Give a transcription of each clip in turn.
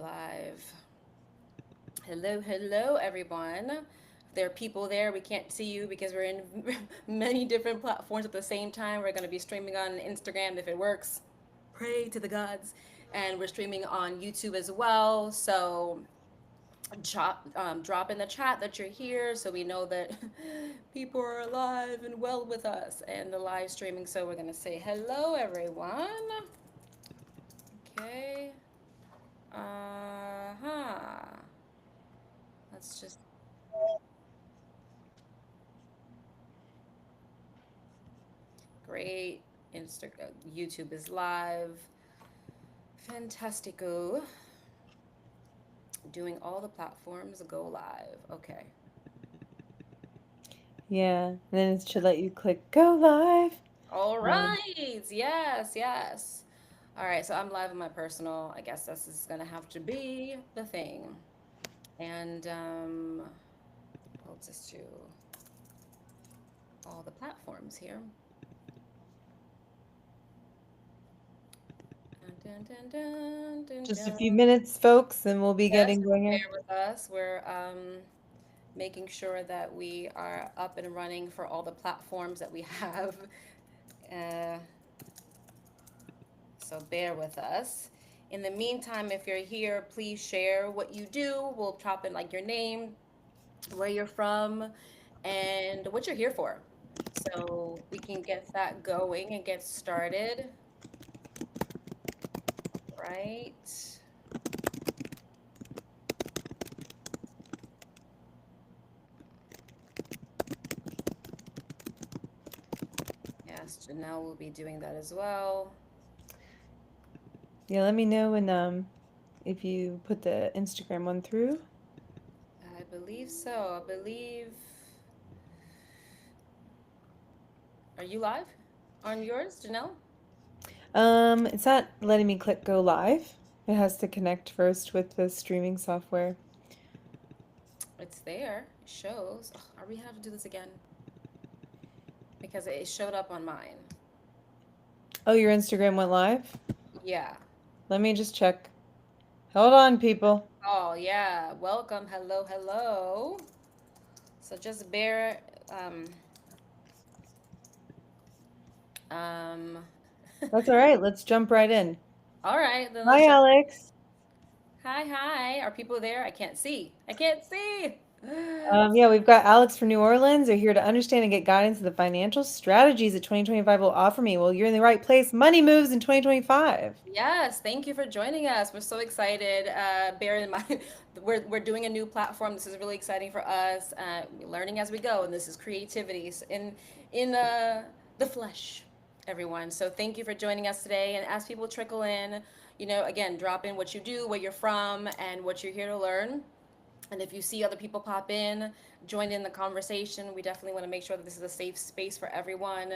Live. Hello, hello, everyone. There are people there. We can't see you because we're in many different platforms at the same time. We're going to be streaming on Instagram if it works. Pray to the gods. And we're streaming on YouTube as well. So drop in the chat that you're here so we know that people are alive and well with us and the live streaming. So we're going to say hello, everyone. Okay. Uh-huh. Let's just great. YouTube is live. Fantastico. Doing all the platforms go live. Okay. Yeah, and then it should let you click go live. All Um, right. Yes, yes. All right. So I'm live on my personal. I guess this is gonna have to be the thing. And I'll just do all the platforms here. Dun, dun, dun, dun, just a few dun. minutes, folks, and we'll be Yes, getting going here. bear with us. We're making sure that we are up and running for all the platforms that we have. Uh, so bear with us. In the meantime, if you're here, please share what you do. We'll drop in like your name, where you're from, and what you're here for. So we can get that going and get started, right? Yes, Janelle will be doing that as well. Yeah, let me know when if you put the Instagram one through. I believe so. I believe. Are you live on yours, Janelle? It's not letting me click go live. It has to connect first with the streaming software. It's there. It shows. Ugh, are we gonna have to do this again? Because it showed up on mine. Oh, your Instagram went live? Yeah. Let me just check. Hold on, people. Oh, yeah. Welcome. Hello, hello. So just bear. Um. Um. That's all right. Let's jump right in. All right. Then let's Hi, jump. Alex. Hi, hi. Are people there? I can't see. I can't see. Yeah, we've got Alex from New Orleans. They're here to understand and get guidance of the financial strategies that 2025 will offer me. Well, you're in the right place. Money moves in 2025. Yes, thank you for joining us. We're so excited. Bear in mind, we're doing a new platform. This is really exciting for us. We're learning as we go, and this is creativity in the flesh, everyone. So thank you for joining us today. And as people trickle in, again, drop in what you do, where you're from, and what you're here to learn. And if you see other people pop in, join in the conversation. We definitely want to make sure that this is a safe space for everyone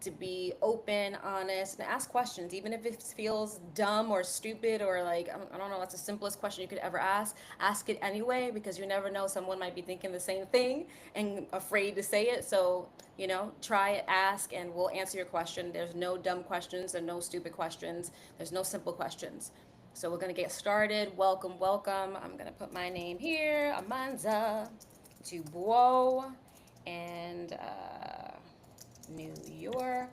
to be open, honest, and ask questions, even if it feels dumb or stupid or like, I don't know, that's the simplest question you could ever ask. Ask it anyway because you never know, someone might be thinking the same thing and afraid to say it. So, try it, ask, and we'll answer your question. There's no dumb questions, there's no stupid questions, there's no simple questions. So we're gonna get started. Welcome, welcome. I'm gonna put my name here, Amanza Dubois, and New York,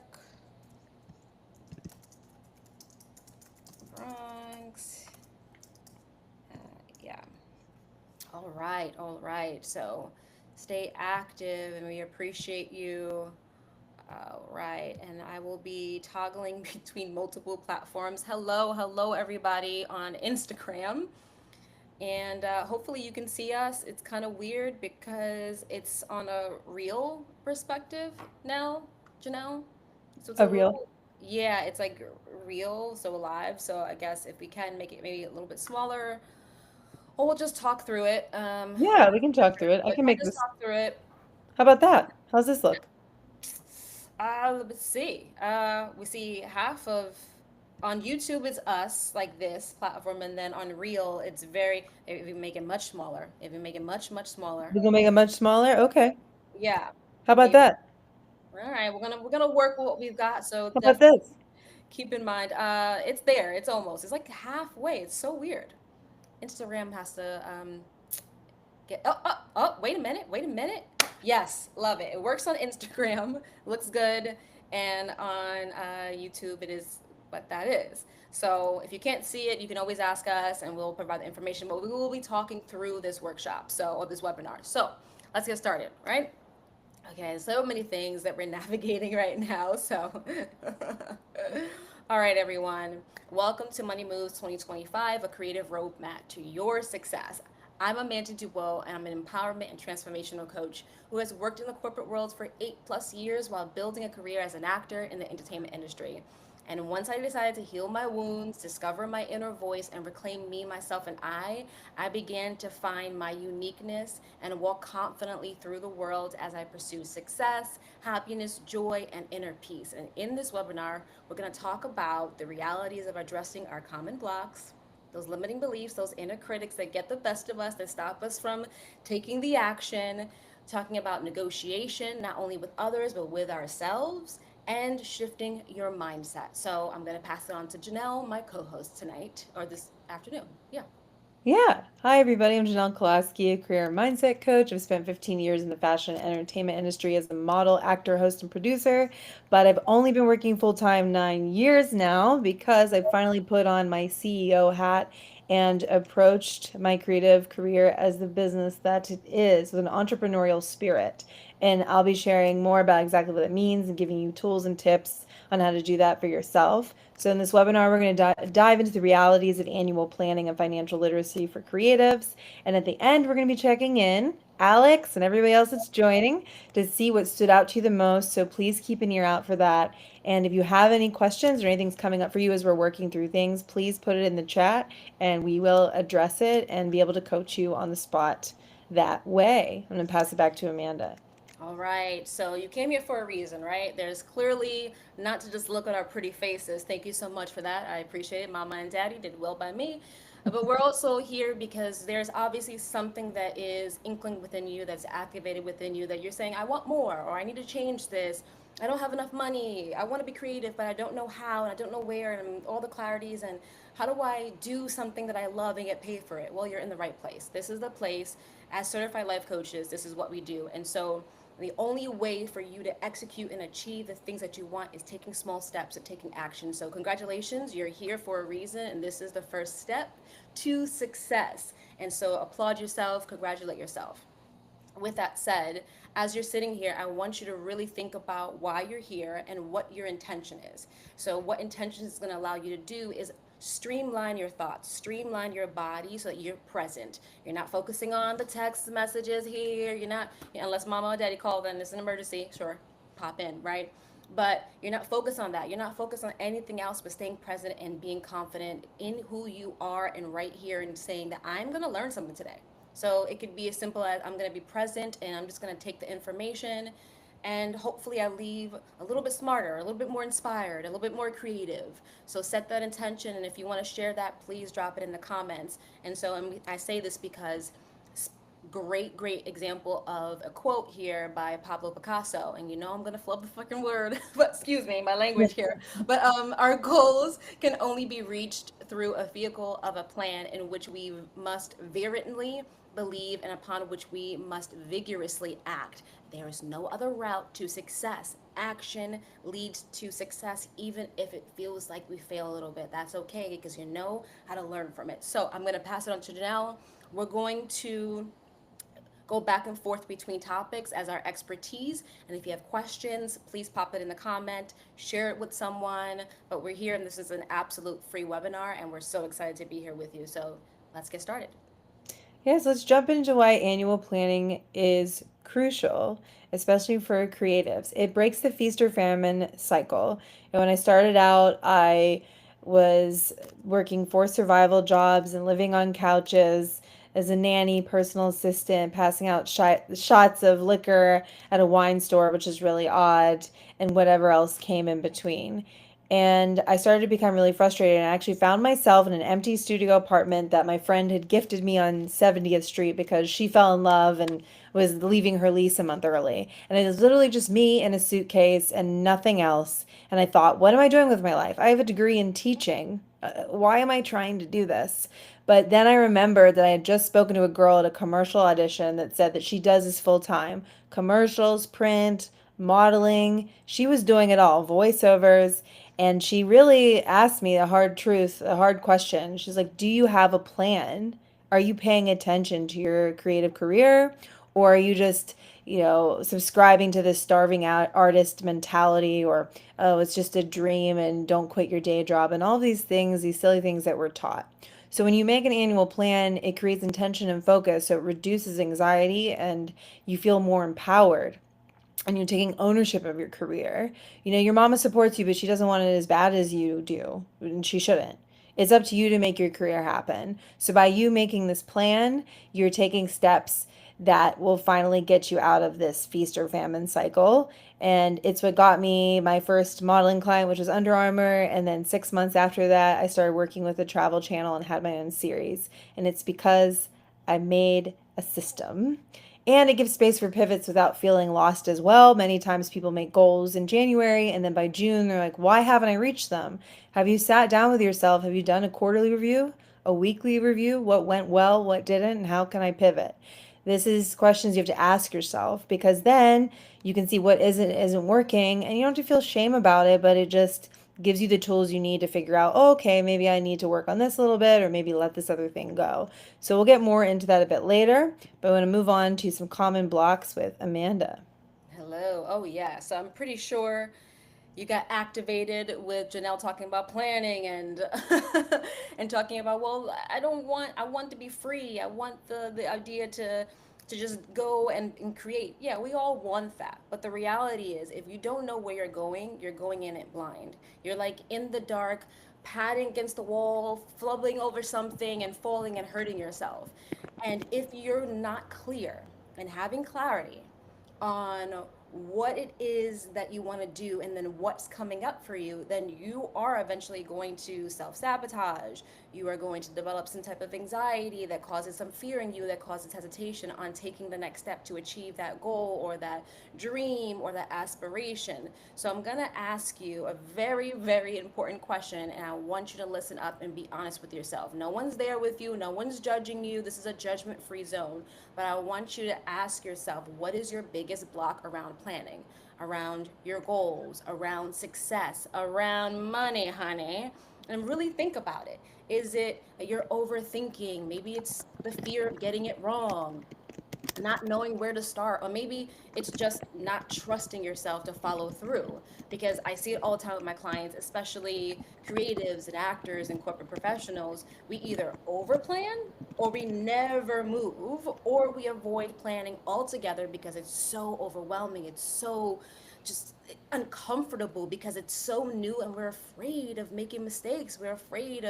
Bronx. Uh, yeah. All right, all right. So stay active, and we appreciate you. All right, and I will be toggling between multiple platforms. Hello, hello, everybody on Instagram. And hopefully you can see us. It's kind of weird because it's on a real perspective now, Janelle. So it's a A real. little, yeah, it's like real, so alive. So I guess if we can make it maybe a little bit smaller, or we'll just talk through it. Yeah, we can talk through it. I But can we'll make just this. talk through it. How about that? How's this look? Let's see. We see half of on YouTube is us like this platform, and then on Reel it's very. If you make it much smaller, if you make it much smaller, We're gonna make it much smaller? Okay. yeah. How about Maybe. that? All right, we're gonna work with what we've got. So How about definitely this? keep in mind, it's there. It's almost. It's like halfway. It's so weird. Instagram has to get. Oh, wait a minute. Wait a minute. Yes, love it. It works on Instagram, looks good, and on YouTube, it is what that is. So if you can't see it, you can always ask us and we'll provide the information. But we will be talking through this workshop, or this webinar. So let's get started, right? Okay, so many things that we're navigating right now. So, all right, everyone. Welcome to Money Moves 2025, a creative roadmap to your success. I'm Amanda Dubois, and I'm an empowerment and transformational coach who has worked in the corporate world for 8+ years while building a career as an actor in the entertainment industry. And once I decided to heal my wounds, discover my inner voice, and reclaim me, myself, and I began to find my uniqueness and walk confidently through the world as I pursue success, happiness, joy, and inner peace. And in this webinar, we're going to talk about the realities of addressing our common blocks, those limiting beliefs, those inner critics that get the best of us, that stop us from taking the action, talking about negotiation, not only with others, but with ourselves, and shifting your mindset. So I'm going to pass it on to Janelle, my co-host tonight, or this afternoon. Yeah. Yeah. Hi, everybody. I'm Janelle Kolaski, a career and mindset coach. I've spent 15 years in the fashion and entertainment industry as a model, actor, host, and producer, but I've only been working full time 9 years now because I finally put on my CEO hat and approached my creative career as the business that it is, with an entrepreneurial spirit. And I'll be sharing more about exactly what it means and giving you tools and tips on how to do that for yourself. So in this webinar, we're going to dive into the realities of annual planning and financial literacy for creatives. And at the end, we're going to be checking in, Alex and everybody else that's joining, to see what stood out to you the most. So please keep an ear out for that. And if you have any questions or anything's coming up for you as we're working through things, please put it in the chat and we will address it and be able to coach you on the spot that way. I'm going to pass it back to Amanda. All right, so you came here for a reason, right? There's clearly not to just look at our pretty faces. Thank you so much for that. I appreciate it. Mama and Daddy did well by me. But we're also here because there's obviously something that is inkling within you, that's activated within you, that you're saying, I want more, or I need to change this. I don't have enough money. I want to be creative, but I don't know how, and I don't know where, and all the clarities. And how do I do something that I love and get paid for it? Well, you're in the right place. This is the place. As certified life coaches, this is what we do. And so the only way for you to execute and achieve the things that you want is taking small steps and taking action. So congratulations, you're here for a reason, and this is the first step to success. And so applaud yourself, congratulate yourself. With that said, as you're sitting here, I want you to really think about why you're here and what your intention is. So what intention is going to allow you to do is streamline your thoughts, streamline your body so that you're present. You're not focusing on the text messages here. You're not, unless mama or daddy call, then it's an emergency. Sure, pop in, right? But you're not focused on that. You're not focused on anything else but staying present and being confident in who you are and right here and saying that I'm going to learn something today. So it could be as simple as I'm going to be present and I'm just going to take the information and hopefully I leave a little bit smarter, a little bit more inspired, a little bit more creative. So set that intention, and if you want to share that, please drop it in the comments. And so I say this because great example of a quote here by Pablo Picasso, and I'm gonna flub the fucking word, but excuse me, my language here. But our goals can only be reached through a vehicle of a plan in which we must vehemently believe and upon which we must vigorously act. There is no other route to success. Action leads to success, even if it feels like we fail a little bit. That's okay, because you know how to learn from it. So I'm gonna pass it on to Janelle. We're going to go back and forth between topics as our expertise. And if you have questions, please pop it in the comment, share it with someone. But we're here, and this is an absolute free webinar, and we're so excited to be here with you. So let's get started. Yes, let's jump into why annual planning is crucial, especially for creatives. It breaks the feast or famine cycle. And when I started out, I was working for survival jobs and living on couches as a nanny, personal assistant, passing out shots of liquor at a wine store, which is really odd, and whatever else came in between. And I started to become really frustrated. And I actually found myself in an empty studio apartment that my friend had gifted me on 70th Street because she fell in love and was leaving her lease a month early. And it was literally just me and a suitcase and nothing else. And I thought, what am I doing with my life? I have a degree in teaching. Why am I trying to do this? But then I remembered that I had just spoken to a girl at a commercial audition that said that she does this full time: commercials, print, modeling. She was doing it all, voiceovers. And she really asked me a hard truth, a hard question. She's like, do you have a plan? Are you paying attention to your creative career? Or are you just, subscribing to this starving out artist mentality, or, oh, it's just a dream and don't quit your day job, and all these things, these silly things that we're taught. So when you make an annual plan, it creates intention and focus. So it reduces anxiety and you feel more empowered and you're taking ownership of your career. Your mama supports you, but she doesn't want it as bad as you do, and she shouldn't. It's up to you to make your career happen. So by you making this plan, you're taking steps that will finally get you out of this feast or famine cycle. And it's what got me my first modeling client, which was Under Armour. And then 6 months after that, I started working with the Travel Channel and had my own series. And it's because I made a system. And it gives space for pivots without feeling lost as well. Many times people make goals in January and then by June they're like, why haven't I reached them? Have you sat down with yourself? Have you done a quarterly review, a weekly review? What went well, what didn't, and how can I pivot? This is questions you have to ask yourself, because then you can see what isn't working, and you don't have to feel shame about it, but it just gives you the tools you need to figure out, oh, okay, maybe I need to work on this a little bit, or maybe let this other thing go. So we'll get more into that a bit later, but I want to move on to some common blocks with Amanda. Hello. Oh, yeah. So I'm pretty sure you got activated with Janelle talking about planning and and talking about, well, I want to be free. I want the idea to just go and create. Yeah, we all want that. But the reality is, if you don't know where you're going in it blind. You're like in the dark, patting against the wall, flubbing over something and falling and hurting yourself. And if you're not clear and having clarity on what it is that you want to do and then what's coming up for you, then you are eventually going to self sabotage. You are going to develop some type of anxiety that causes some fear in you, that causes hesitation on taking the next step to achieve that goal or that dream or that aspiration. So, I'm going to ask you a very, very important question, and I want you to listen up and be honest with yourself. No one's there with you, no one's judging you. This is a judgment free zone. But I want you to ask yourself, what is your biggest block around planning, around your goals, around success, around money, honey? And really think about it. Is it that you're overthinking? Maybe it's the fear of getting it wrong, not knowing where to start, or maybe it's just not trusting yourself to follow through. Because I see it all the time with my clients, especially creatives and actors and corporate professionals. We either overplan or we never move, or we avoid planning altogether because it's so overwhelming. It's so just uncomfortable because it's so new and we're afraid of making mistakes. We're afraid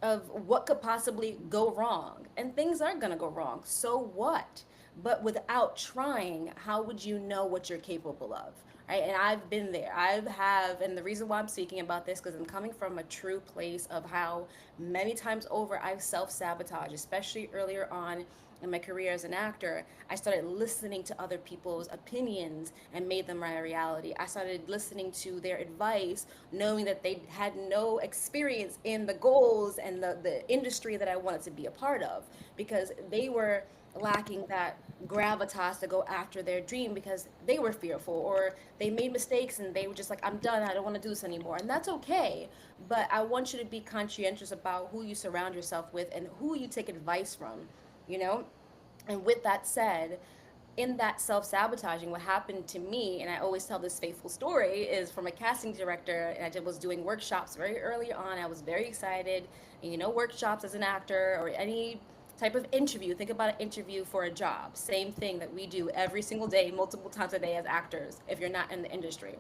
of what could possibly go wrong. And things are going to go wrong. So what? But without trying, how would you know what you're capable of? Right? And I've been there. And the reason why I'm speaking about this, because I'm coming from a true place of how many times over I've self sabotaged, especially earlier on in my career as an actor. I started listening to other people's opinions and made them my reality. I started listening to their advice, knowing that they had no experience in the goals and the industry that I wanted to be a part of, because they were lacking that gravitas to go after their dream because they were fearful, or they made mistakes and they were just like, I'm done, I don't want to do this anymore. And that's okay. But I want you to be conscientious about who you surround yourself with and who you take advice from, you know? And with that said, in that self-sabotaging, what happened to me, and I always tell this faithful story, is from a casting director, and was doing workshops very early on. I was very excited. And workshops as an actor or any type of interview, think about an interview for a job. Same thing that we do every single day, multiple times a day as actors, if you're not in the industry,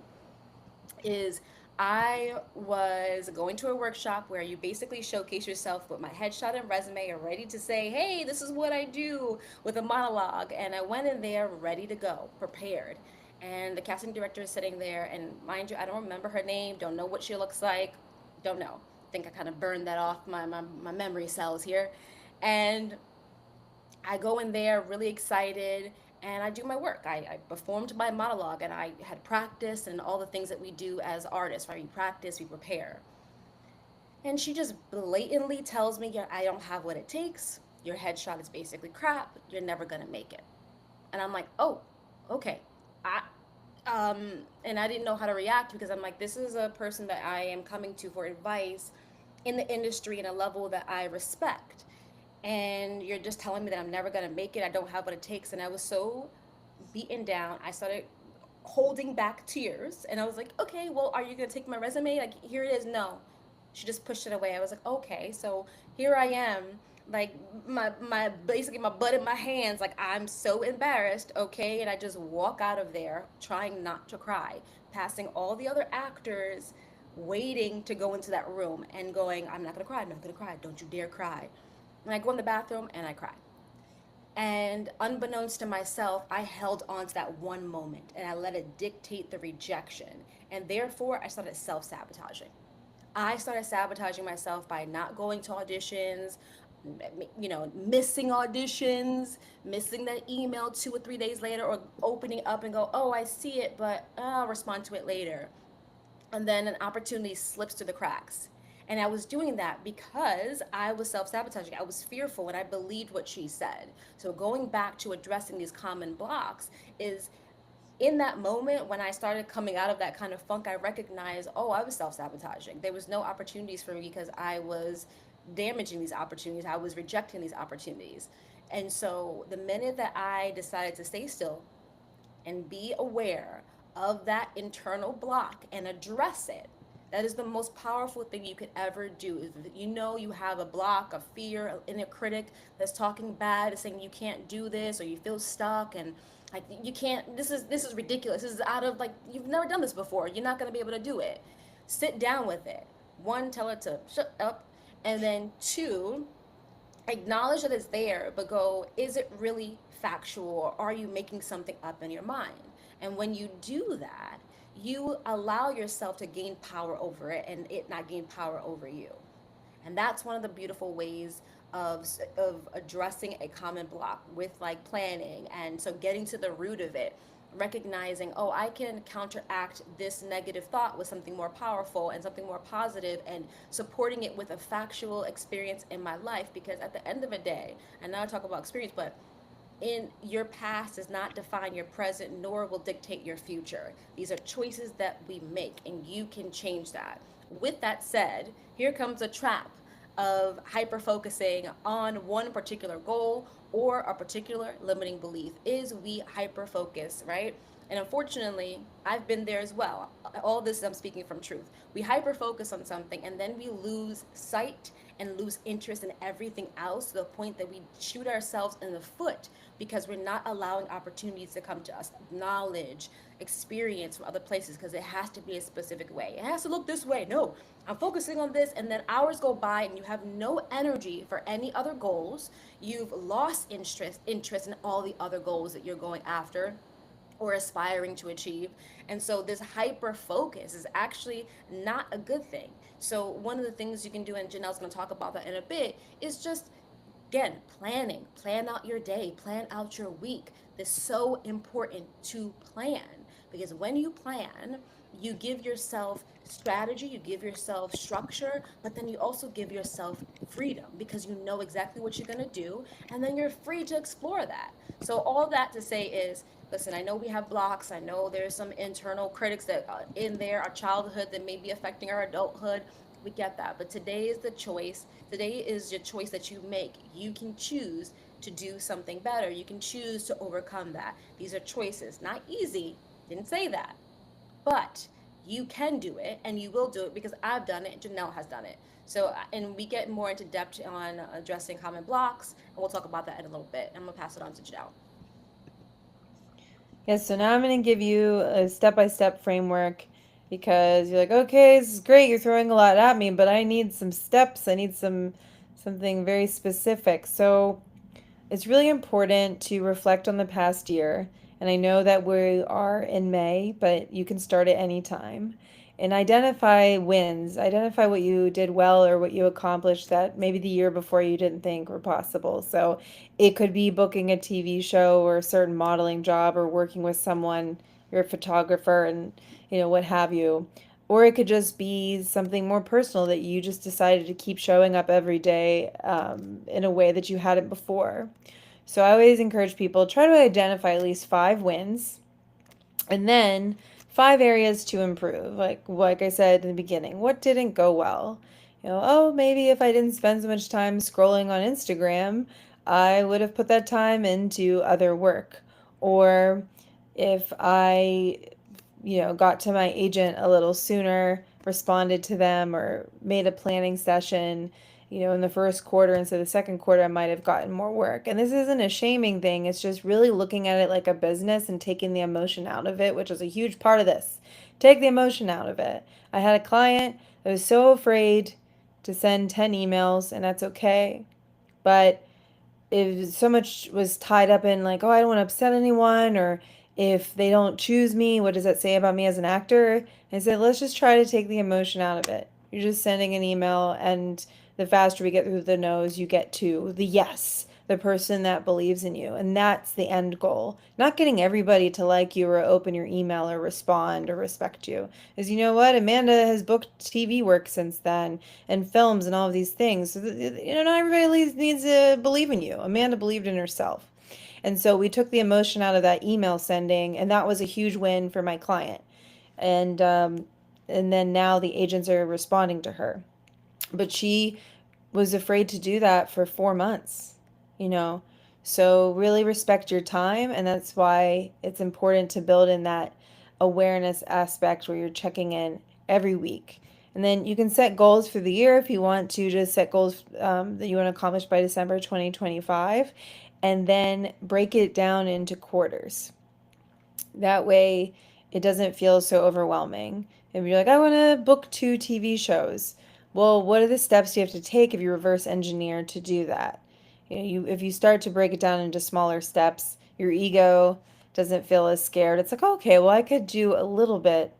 is I was going to a workshop where you basically showcase yourself with my headshot and resume and ready to say, hey, this is what I do, with a monologue. And I went in there ready to go, prepared. And the casting director is sitting there, and mind you, I don't remember her name, don't know what she looks like, don't know. I think I kind of burned that off my memory cells here. And I go in there really excited and I do my work. I performed my monologue and I had practice and all the things that we do as artists, right? We practice, we prepare. And she just blatantly tells me, yeah, I don't have what it takes. Your headshot is basically crap. You're never gonna make it. And I'm like, oh, okay. I and I didn't know how to react because I'm like, this is a person that I am coming to for advice in the industry in a level that I respect. And you're just telling me that I'm never gonna make it. I don't have what it takes. And I was so beaten down. I started holding back tears and I was like, okay, well, are you gonna take my resume? Like, here it is. No. She just pushed it away. I was like, okay, so here I am, like my basically my butt in my hands, like I'm so embarrassed, okay, and I just walk out of there trying not to cry, passing all the other actors waiting to go into that room and going, I'm not gonna cry, I'm not gonna cry, don't you dare cry. And I go in the bathroom and I cry. And unbeknownst to myself, I held on to that one moment and I let it dictate the rejection. And therefore, I started self sabotaging. I started sabotaging myself by not going to auditions, missing auditions, missing that email 2 or 3 days later, or opening up and go, oh, I see it, but I'll respond to it later. And then an opportunity slips through the cracks. And I was doing that because I was self sabotaging. I was fearful and I believed what she said. So, going back to addressing these common blocks is in that moment when I started coming out of that kind of funk, I recognized, oh, I was self sabotaging. There was no opportunities for me because I was damaging these opportunities. I was rejecting these opportunities. And so, the minute that I decided to stay still and be aware of that internal block and address it, that is the most powerful thing you could ever do. Is that you know you have a block, a fear, an inner critic that's talking bad, is saying you can't do this or you feel stuck and like you can't. This is ridiculous. This is out of like you've never done this before. You're not gonna be able to do it. Sit down with it. One, tell it to shut up, and then two, acknowledge that it's there, but go, is it really factual or are you making something up in your mind? And when you do that, you allow yourself to gain power over it and it not gain power over you. And that's one of the beautiful ways of addressing a common block with like planning. And so getting to the root of it, recognizing, oh, I can counteract this negative thought with something more powerful and something more positive, and supporting it with a factual experience in my life. Because at the end of the day, and now I talk about experience, but in your past does not define your present nor will dictate your future. These are choices that we make and you can change that. With that said, here comes a trap of hyper focusing on one particular goal or a particular limiting belief. Is we hyper focus, right? And unfortunately, I've been there as well. All this I'm speaking from truth. We hyper focus on something and then we lose sight and lose interest in everything else to the point that we shoot ourselves in the foot because we're not allowing opportunities to come to us, knowledge, experience from other places, because it has to be a specific way. It has to look this way. No, I'm focusing on this, and then hours go by and you have no energy for any other goals. You've lost interest in all the other goals that you're going after or aspiring to achieve. And so this hyper focus is actually not a good thing. So one of the things you can do, and Janelle's going to talk about that in a bit, is just again planning. Plan out your day, plan out your week. This is so important to plan, because when you plan, you give yourself strategy, you give yourself structure, but then you also give yourself freedom because you know exactly what you're going to do, and then you're free to explore that. So all that to say is, listen, I know we have blocks. I know there's some internal critics that are in there, our childhood that may be affecting our adulthood. We get that. But today is the choice. Today is your choice that you make. You can choose to do something better. You can choose to overcome that. These are choices. Not easy. Didn't say that. But you can do it and you will do it because I've done it and Janelle has done it. So, and we get more into depth on addressing common blocks, and we'll talk about that in a little bit. I'm going to pass it on to Janelle. Yes, so now I'm going to give you a step-by-step framework because you're like, okay, this is great. You're throwing a lot at me, but I need some steps. I need something very specific. So it's really important to reflect on the past year. And I know that we are in May, but you can start at any time. And identify wins. Identify what you did well or what you accomplished that maybe the year before you didn't think were possible. So it could be booking a TV show or a certain modeling job or working with someone, you're a photographer and what have you. Or it could just be something more personal that you just decided to keep showing up every day in a way that you hadn't before. So I always encourage people try to identify at least 5 wins and then 5 areas to improve. Like I said in the beginning, what didn't go well? Oh, maybe if I didn't spend so much time scrolling on Instagram, I would have put that time into other work. Or if I got to my agent a little sooner, responded to them, or made a planning session, in the first quarter instead of the second quarter, I might have gotten more work. And this isn't a shaming thing. It's just really looking at it like a business and taking the emotion out of it, which is a huge part of this. Take the emotion out of it. I had a client that was so afraid to send 10 emails, and that's okay. But if so much was tied up in like, oh, I don't want to upset anyone, or if they don't choose me, what does that say about me as an actor? I said, let's just try to take the emotion out of it. You're just sending an email, and the faster we get through the no's, you get to the yes, the person that believes in you. And that's the end goal. Not getting everybody to like you or open your email or respond or respect you. Is you know what? Amanda has booked TV work since then and films and all of these things. So, not everybody needs to believe in you. Amanda believed in herself. And so we took the emotion out of that email sending, and that was a huge win for my client. And then now the agents are responding to her. But she was afraid to do that for 4 months, you know. So really respect your time, and that's why it's important to build in that awareness aspect where you're checking in every week. And then you can set goals for the year if you want to just set goals that you want to accomplish by December 2025, and then break it down into quarters. That way it doesn't feel so overwhelming. If you're like, I want to book 2 TV shows, well, what are the steps you have to take if you reverse engineer to do that? If you start to break it down into smaller steps, your ego doesn't feel as scared. It's like, okay, well, I could do a little bit,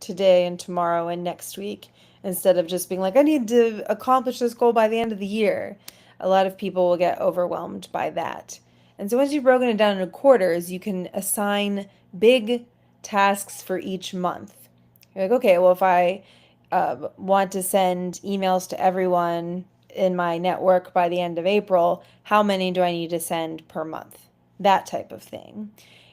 today and tomorrow and next week, instead of just being like, I need to accomplish this goal by the end of the year. A lot of people will get overwhelmed by that. And so once you've broken it down into quarters, you can assign big tasks for each month. You're like, okay, well, if I want to send emails to everyone in my network by the end of April, how many do I need to send per month? That type of thing.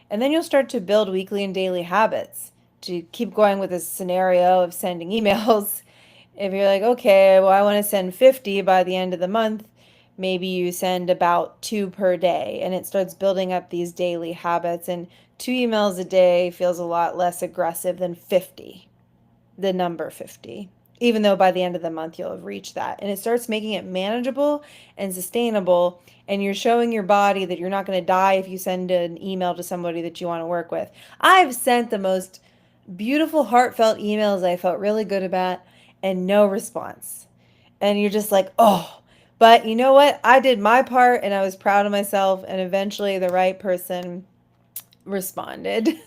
And then you'll start to build weekly and daily habits to keep going with this scenario of sending emails. If you're like, okay, well, I want to send 50 by the end of the month, maybe you send about 2 per day, and it starts building up these daily habits. And 2 emails a day feels a lot less aggressive than 50, the number 50, even though by the end of the month you'll have reached that. And it starts making it manageable and sustainable. And you're showing your body that you're not going to die if you send an email to somebody that you want to work with. I've sent the most beautiful, heartfelt emails I felt really good about, and no response. And you're just like, oh, but you know what? I did my part and I was proud of myself, and eventually the right person responded.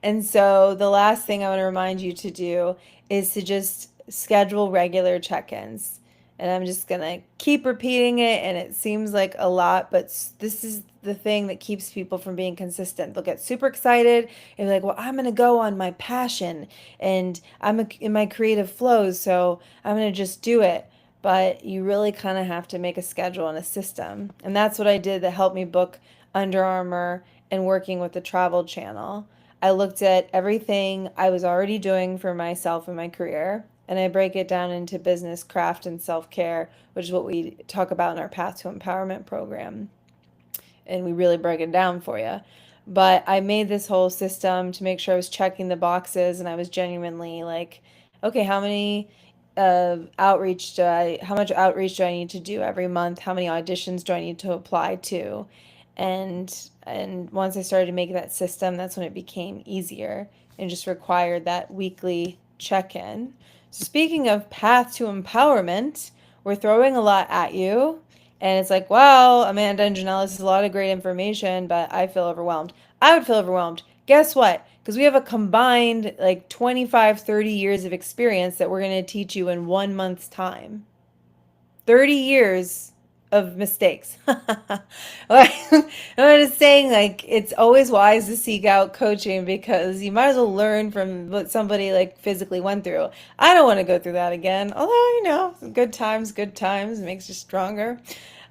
And so the last thing I want to remind you to do is to just schedule regular check-ins. And I'm just going to keep repeating it, and it seems like a lot, but this is the thing that keeps people from being consistent. They'll get super excited and be like, well, I'm going to go on my passion, and I'm in my creative flows, so I'm going to just do it. But you really kind of have to make a schedule and a system. And that's what I did that helped me book Under Armour and working with the Travel Channel. I looked at everything I was already doing for myself and my career, and I break it down into business, craft, and self-care, which is what we talk about in our Path to Empowerment program. And we really break it down for you. But I made this whole system to make sure I was checking the boxes, and I was genuinely like, okay, how much outreach do I need to do every month? How many auditions do I need to apply to? And once I started to make that system, that's when it became easier and just required that weekly check-in. So speaking of Path to Empowerment, we're throwing a lot at you. And it's like, wow, Amanda and Janelle, this is a lot of great information, but I feel overwhelmed. I would feel overwhelmed. Guess what? Because we have a combined like 25, 30 years of experience that we're going to teach you in 1 month's time. 30 years of mistakes. I'm just saying, like, it's always wise to seek out coaching because you might as well learn from what somebody like physically went through. I don't want to go through that again. Although, good times makes you stronger.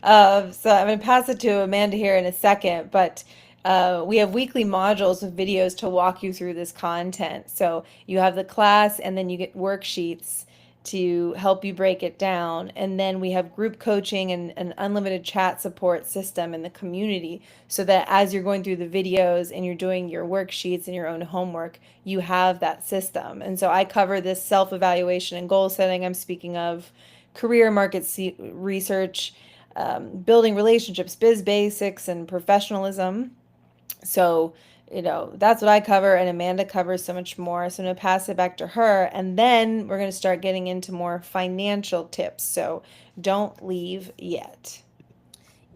So I'm going to pass it to Amanda here in a second, but we have weekly modules with videos to walk you through this content. So you have the class, and then you get worksheets to help you break it down. And then we have group coaching and an unlimited chat support system in the community so that as you're going through the videos and you're doing your worksheets and your own homework, you have that system. And so I cover this self evaluation and goal setting I'm speaking of, career market research, building relationships, biz basics, and professionalism. So, that's what I cover, and Amanda covers so much more. So I'm going to pass it back to her, and then we're going to start getting into more financial tips. So don't leave yet.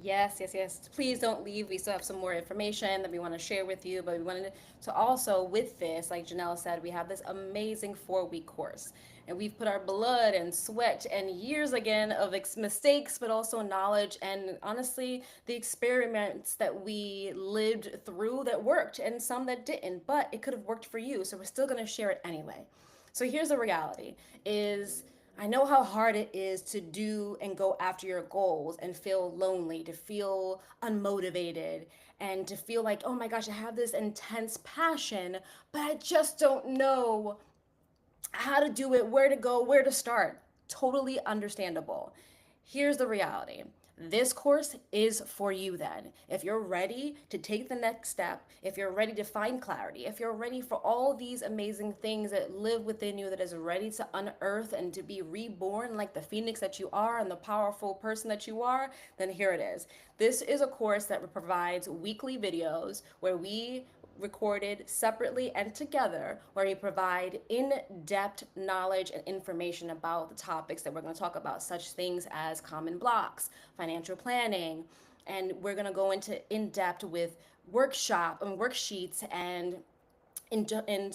Yes, yes, yes. Please don't leave. We still have some more information that we want to share with you, but we wanted to also, with this, like Janelle said, we have this amazing 4-week course. And we've put our blood and sweat and years again of mistakes, but also knowledge and honestly, the experiments that we lived through that worked and some that didn't, but it could have worked for you. So we're still going to share it anyway. So here's the reality is I know how hard it is to do and go after your goals and feel lonely, to feel unmotivated, and to feel like, oh my gosh, I have this intense passion, but I just don't know how to do it, where to go, where to start. Totally understandable. Here's the reality. This course is for you then. If you're ready to take the next step, if you're ready to find clarity, if you're ready for all these amazing things that live within you that is ready to unearth and to be reborn like the phoenix that you are and the powerful person that you are, then here it is. This is a course that provides weekly videos where we recorded separately and together, where we provide in-depth knowledge and information about the topics that we're going to talk about, such things as common blocks, financial planning, and we're going to go into in-depth with workshop and worksheets and in, in,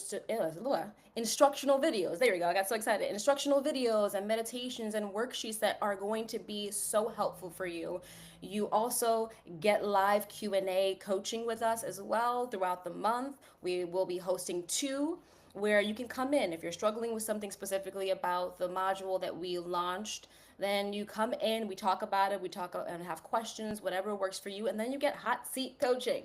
instructional videos. There we go. I got so excited. Instructional videos and meditations and worksheets that are going to be so helpful for you. You also get live Q&A coaching with us as well throughout the month. We will be hosting 2 where you can come in if you're struggling with something specifically about the module that we launched. Then you come in, we talk about it, we talk and have questions, whatever works for you, and then you get hot seat coaching.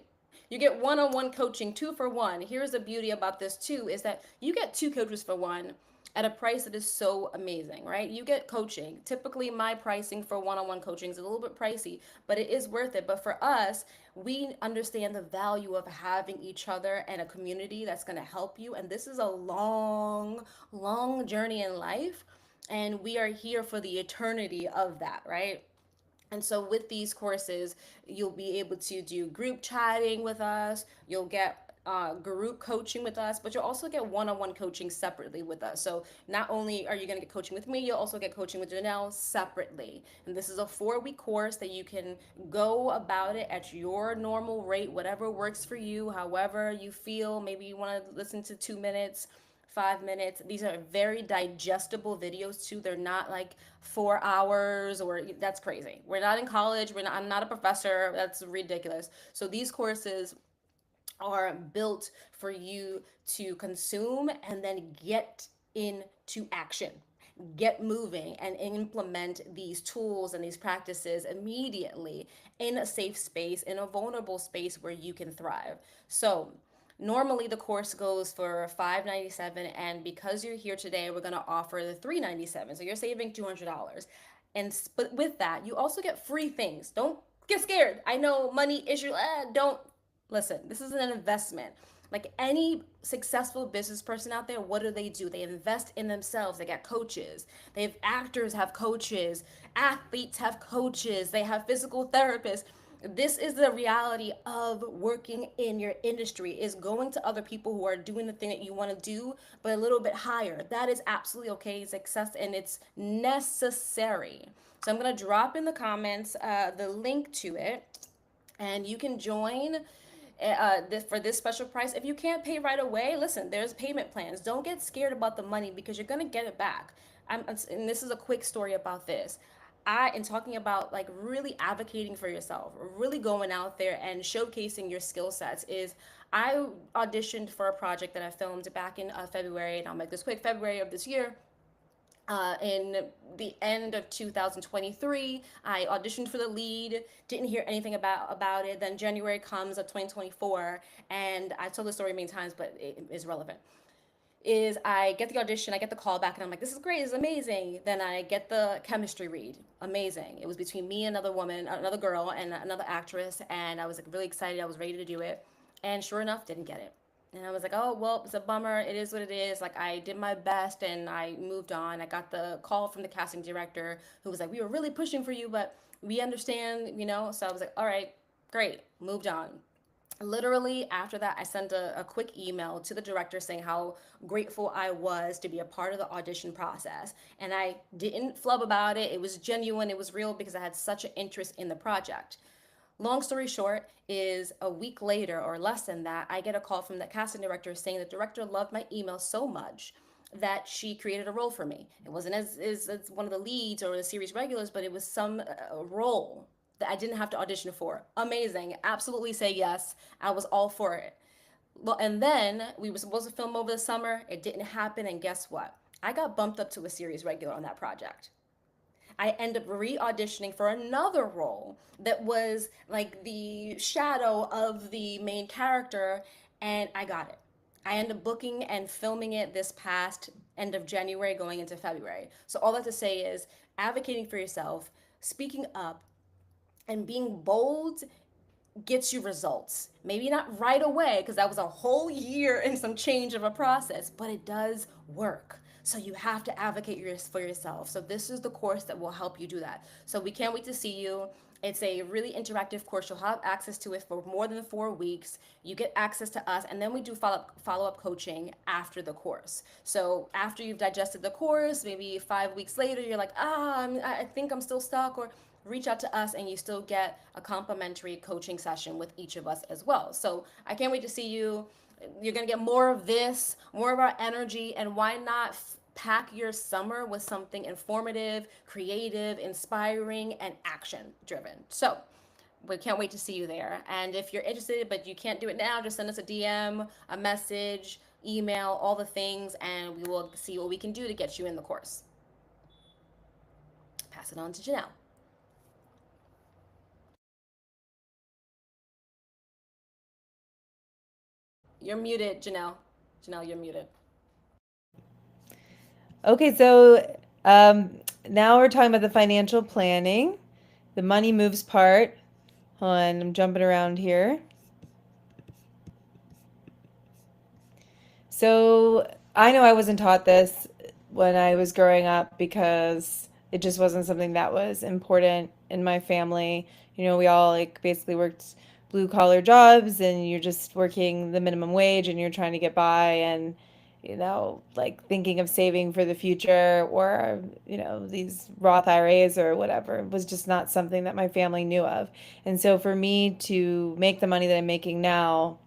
You get one-on-one coaching, 2 for 1. Here's the beauty about this too, is that you get 2 coaches for 1 at a price that is so amazing, right? You get coaching. Typically, my pricing for one-on-one coaching is a little bit pricey, but it is worth it. But for us, we understand the value of having each other and a community that's going to help you. And this is a long, long journey in life. And we are here for the eternity of that, right? And so with these courses, you'll be able to do group chatting with us. You'll get group coaching with us, but you'll also get one-on-one coaching separately with us. So not only are you going to get coaching with me, you'll also get coaching with Janelle separately. And this is a 4-week course that you can go about it at your normal rate, whatever works for you, however you feel. Maybe you want to listen to 2 minutes, 5 minutes. These are very digestible videos too. They're not like 4 hours or that's crazy. We're not in college. I'm not a professor. That's ridiculous. So these courses are built for you to consume and then get into action, get moving and implement these tools and these practices immediately in a safe space, in a vulnerable space where you can thrive. So normally the course goes for $597, and because you're here today, we're going to offer the $397. So you're saving $200. And but with that, you also get free things. Don't get scared. I know money issue. Don't listen. This is an investment. Like any successful business person out there, what do? They invest in themselves. They got coaches. They have actors have coaches. Athletes have coaches. They have physical therapists. This is the reality of working in your industry, is going to other people who are doing the thing that you want to do but a little bit higher. That is absolutely okay. It's success and it's necessary. So I'm going to drop in the comments the link to it, and you can join for this special price. If you can't pay right away, listen, there's payment plans. Don't get scared about the money because you're going to get it back. And this is a quick story about this. in talking about like really advocating for yourself, really going out there and showcasing your skill sets is I auditioned for a project that I filmed back in February, and I'll make this quick, February of this year. In the end of 2023, I auditioned for the lead, didn't hear anything about it. Then January comes of 2024, and I've told the story many times, but it is relevant. Is I get the audition, I get the call back, and I'm like, this is great, this is amazing. Then I get the chemistry read, amazing. It was between me and another woman, another girl, and another actress, and I was like really excited. I was ready to do it, and sure enough, didn't get it. And I was like, oh well, it's a bummer. It is what it is. Like I did my best, and I moved on. I got the call from the casting director, who was like, we were really pushing for you, but we understand, you know. So I was like, all right, great, moved on. Literally after that, I sent a quick email to the director saying how grateful I was to be a part of the audition process, and I didn't flub about it. It was genuine, it was real, because I had such an interest in the project. Long story short is a week later or less than that, I get a call from the casting director saying the director loved my email so much that she created a role for me. It wasn't as one of the leads or the series regulars, but it was some role that I didn't have to audition for. Amazing. Absolutely say yes. I was all for it. Well, and then we were supposed to film over the summer. It didn't happen. And guess what? I got bumped up to a series regular on that project. I end up re-auditioning for another role that was like the shadow of the main character, and I got it. I end up booking and filming it this past end of January going into February. So all that to say is advocating for yourself, speaking up, and being bold gets you results. Maybe not right away, because that was a whole year and some change of a process, but it does work. So you have to advocate for yourself. So this is the course that will help you do that. So we can't wait to see you. It's a really interactive course. You'll have access to it for more than 4 weeks. You get access to us, and then we do follow up coaching after the course. So after you've digested the course, maybe 5 weeks later, you're like, I think I'm still stuck, or reach out to us, and you still get a complimentary coaching session with each of us as well. So I can't wait to see you. You're going to get more of this, more of our energy, and why not pack your summer with something informative, creative, inspiring, and action driven. So we can't wait to see you there. And if you're interested but you can't do it now, just send us a DM, a message, email, all the things, and we will see what we can do to get you in the course. Pass it on to Janelle. You're muted, Janelle. Janelle, you're muted. Okay, so now we're talking about the financial planning, the money moves part. Hold on, I'm jumping around here. So I know I wasn't taught this when I was growing up because it just wasn't something that was important in my family. You know, we all like basically worked blue collar jobs and you're just working the minimum wage and you're trying to get by and like thinking of saving for the future or, these Roth IRAs or whatever was just not something that my family knew of. And so for me to make the money that I'm making now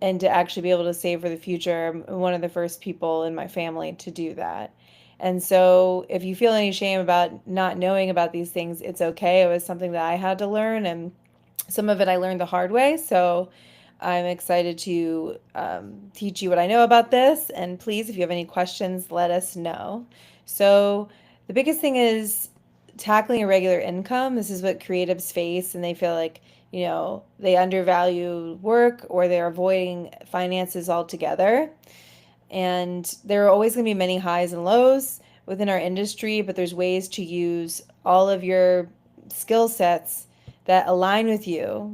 and to actually be able to save for the future, I'm one of the first people in my family to do that. And so if you feel any shame about not knowing about these things, it's okay. It was something that I had to learn, and some of it I learned the hard way. So I'm excited to teach you what I know about this. And please, if you have any questions, let us know. So the biggest thing is tackling irregular income. This is what creatives face, and they feel like, they undervalue work or they're avoiding finances altogether. And there are always going to be many highs and lows within our industry, but there's ways to use all of your skill sets that align with you.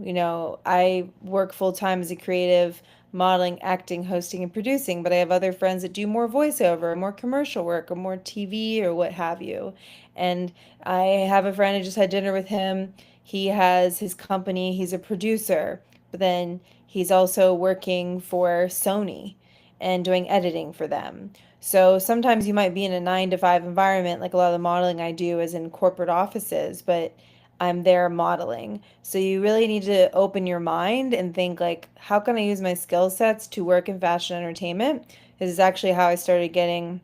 I work full time as a creative, modeling, acting, hosting, and producing, but I have other friends that do more voiceover, more commercial work, or more TV, or what have you. And I have a friend, I just had dinner with him. He has his company, he's a producer, but then he's also working for Sony and doing editing for them. So sometimes you might be in a 9 to 5 environment, like a lot of the modeling I do is in corporate offices, but I'm there modeling. So you really need to open your mind and think like, how can I use my skill sets to work in fashion entertainment? This is actually how I started getting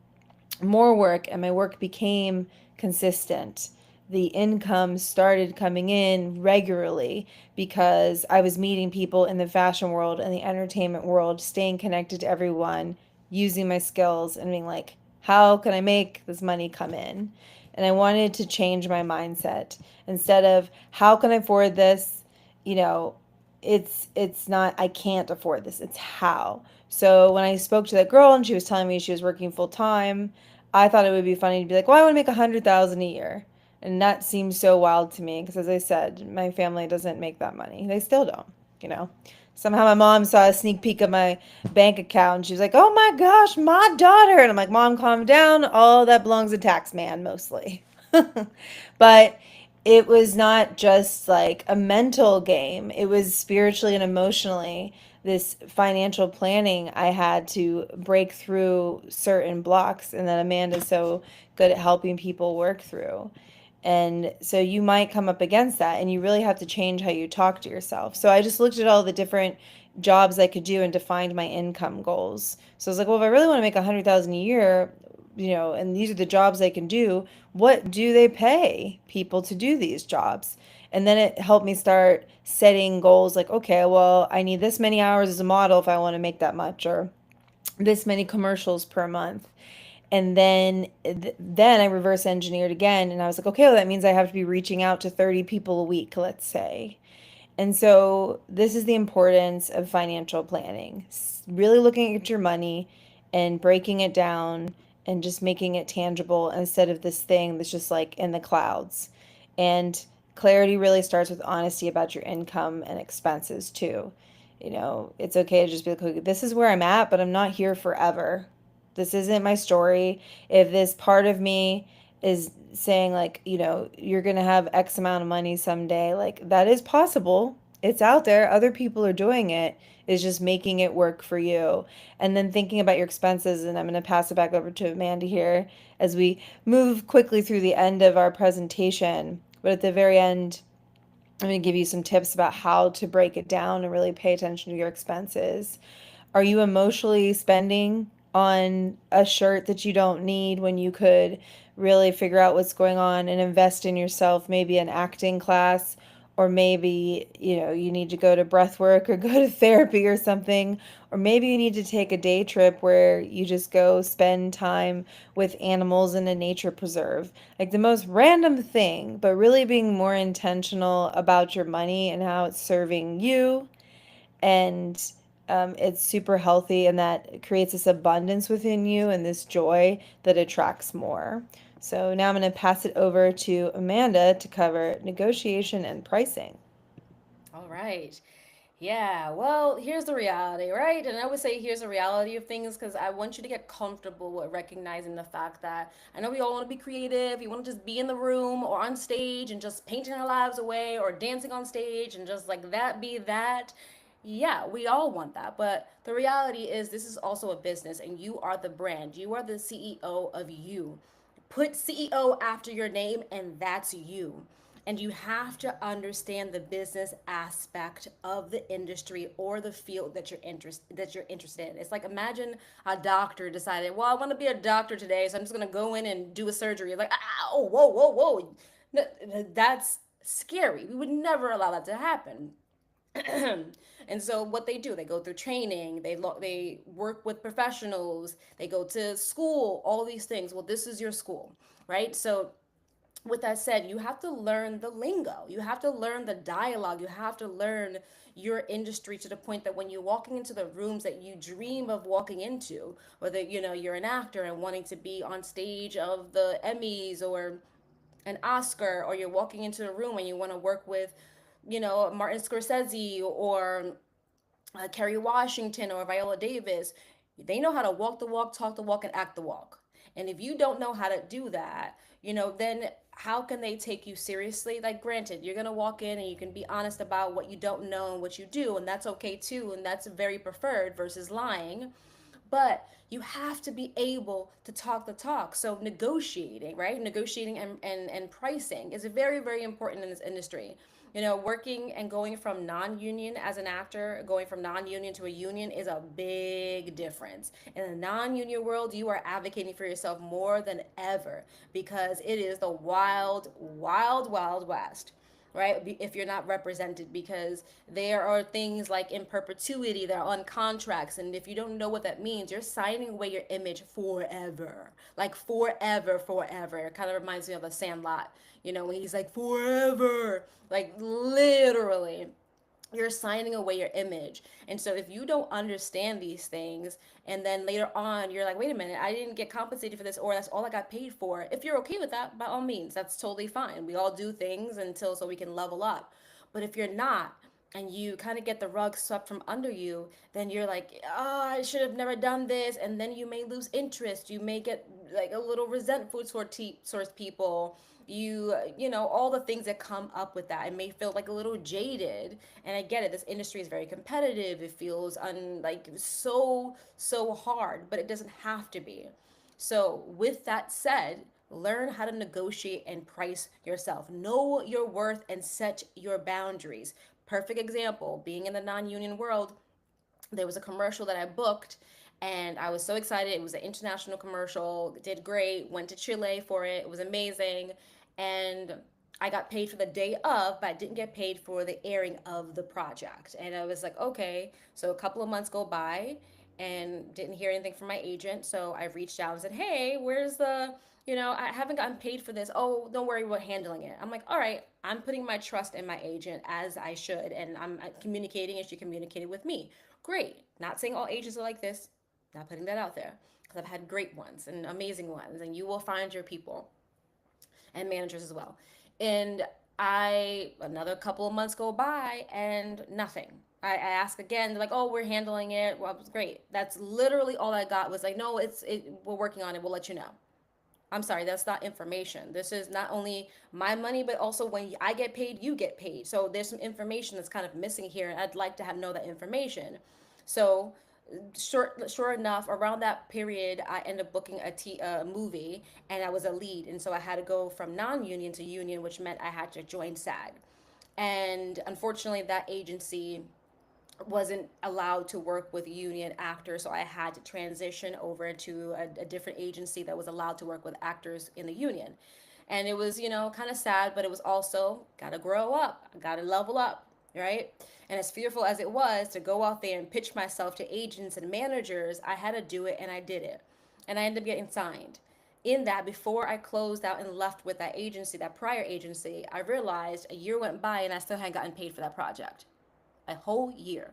more work and my work became consistent. the income started coming in regularly because I was meeting people in the fashion world and the entertainment world, staying connected to everyone, using my skills and being like, how can I make this money come in? And I wanted to change my mindset. Instead of how can I afford this, you know, it's not I can't afford this. It's how. So when I spoke to that girl and she was telling me she was working full time, I thought it would be funny to be like, well, I want to make 100,000 a year. And that seems so wild to me because, as I said, my family doesn't make that money. They still don't, you know. Somehow my mom saw a sneak peek of my bank account and she was like, oh my gosh, my daughter. And I'm like, Mom, calm down. All that belongs to tax man mostly. But it was not just like a mental game, it was spiritually and emotionally. This financial planning, I had to break through certain blocks, and that Amanda's so good at helping people work through. And so you might come up against that, and you really have to change how you talk to yourself. So I just looked at all the different jobs I could do and defined my income goals. So I was like, well, if I really want to make 100,000 a year, and these are the jobs I can do, what do they pay people to do these jobs? And then it helped me start setting goals like, okay, well, I need this many hours as a model if I want to make that much, or this many commercials per month. And then I reverse engineered again, and I was like, okay, well, that means I have to be reaching out to 30 people a week, let's say. And so this is the importance of financial planning. Really looking at your money and breaking it down and just making it tangible instead of this thing that's just like in the clouds. And clarity really starts with honesty about your income and expenses too. It's okay to just be like, okay, this is where I'm at, but I'm not here forever. This isn't my story. If this part of me is saying like, you're going to have X amount of money someday, like that is possible. It's out there. Other people are doing it. It's just making it work for you. And then thinking about your expenses, and I'm going to pass it back over to Amanda here as we move quickly through the end of our presentation. But at the very end, I'm going to give you some tips about how to break it down and really pay attention to your expenses. Are you emotionally spending on a shirt that you don't need when you could really figure out what's going on and invest in yourself, maybe an acting class, or maybe, you need to go to breath work or go to therapy or something, or maybe you need to take a day trip where you just go spend time with animals in a nature preserve. Like the most random thing, but really being more intentional about your money and how it's serving you, and it's super healthy, and that creates this abundance within you and this joy that attracts more. So now I'm going to pass it over to Amanda to cover negotiation and pricing. All right. Yeah, well, here's the reality, right? And I would say here's the reality of things because I want you to get comfortable with recognizing the fact that I know we all want to be creative. We want to just be in the room or on stage and just painting our lives away or dancing on stage and just like that be that. Yeah, we all want that. But the reality is, this is also a business and you are the brand. You are the CEO of you. Put CEO after your name, and that's you. And you have to understand the business aspect of the industry or the field that you're interested in. It's like, imagine a doctor decided, well, I want to be a doctor today, so I'm just gonna go in and do a surgery. It's like, oh, whoa, whoa, whoa, that's scary. We would never allow that to happen. And so what they do, they go through training, they work with professionals, they go to school, all these things. Well, this is your school, right? So with that said, you have to learn the lingo. You have to learn the dialogue. You have to learn your industry to the point that when you're walking into the rooms that you dream of walking into, whether you're an actor and wanting to be on stage of the Emmys or an Oscar, or you're walking into a room and you want to work with, Martin Scorsese or Kerry Washington or Viola Davis. They know how to walk the walk, talk the walk, and act the walk. And if you don't know how to do that, then how can they take you seriously? Like, granted, you're going to walk in and you can be honest about what you don't know and what you do, and that's okay too. And that's very preferred versus lying. But you have to be able to talk the talk. So negotiating, right? Negotiating and pricing is very, very important in this industry. Working and going from non-union as an actor, going from non-union to a union is a big difference. In the non-union world, you are advocating for yourself more than ever because it is the wild, wild, wild west, right? If you're not represented, because there are things like in perpetuity that are on contracts, and if you don't know what that means, you're signing away your image forever, like forever, forever. It kind of reminds me of the Sandlot, when he's like forever, like literally you're signing away your image. And so if you don't understand these things, and then later on you're like, wait a minute, I didn't get compensated for this, or that's all I got paid for. If you're okay with that, by all means, that's totally fine. We all do things until so we can level up. But if you're not, and you kind of get the rug swept from under you, then you're like, oh, I should have never done this. And then you may lose interest. You may get like a little resentful towards people. All the things that come up with that. It may feel like a little jaded. And I get it. This industry is very competitive. It feels like so hard, but it doesn't have to be. So with that said, learn how to negotiate and price yourself. Know your worth and set your boundaries. Perfect example, being in the non-union world, there was a commercial that I booked and I was so excited. It was an international commercial, did great, went to Chile for it. It was amazing. And I got paid for the day of, but I didn't get paid for the airing of the project. And I was like, okay. So a couple of months go by and didn't hear anything from my agent. So I reached out and said, hey, where's I haven't gotten paid for this. Oh, don't worry, we're handling it. I'm like, all right, I'm putting my trust in my agent as I should. And I'm communicating as she communicated with me. Great. Not saying all agents are like this, not putting that out there because I've had great ones and amazing ones, and you will find your people and managers as well. And another couple of months go by and nothing. I ask again, they're like, oh, we're handling it. Well, it was great. That's literally all I got was like, no, we're working on it. We'll let you know. I'm sorry, that's not information. This is not only my money, but also when I get paid, you get paid. So there's some information that's kind of missing here, and I'd like to know that information. So sure enough, around that period, I ended up booking a movie, and I was a lead, and so I had to go from non-union to union, which meant I had to join SAG. And unfortunately, that agency wasn't allowed to work with union actors, so I had to transition over to a different agency that was allowed to work with actors in the union. And it was, kind of sad, but it was also gotta grow up, gotta level up, right? And as fearful as it was to go out there and pitch myself to agents and managers, I had to do it, and I did it. And I ended up getting signed. In that, before I closed out and left with that agency, that prior agency, I realized a year went by and I still hadn't gotten paid for that project. A whole year,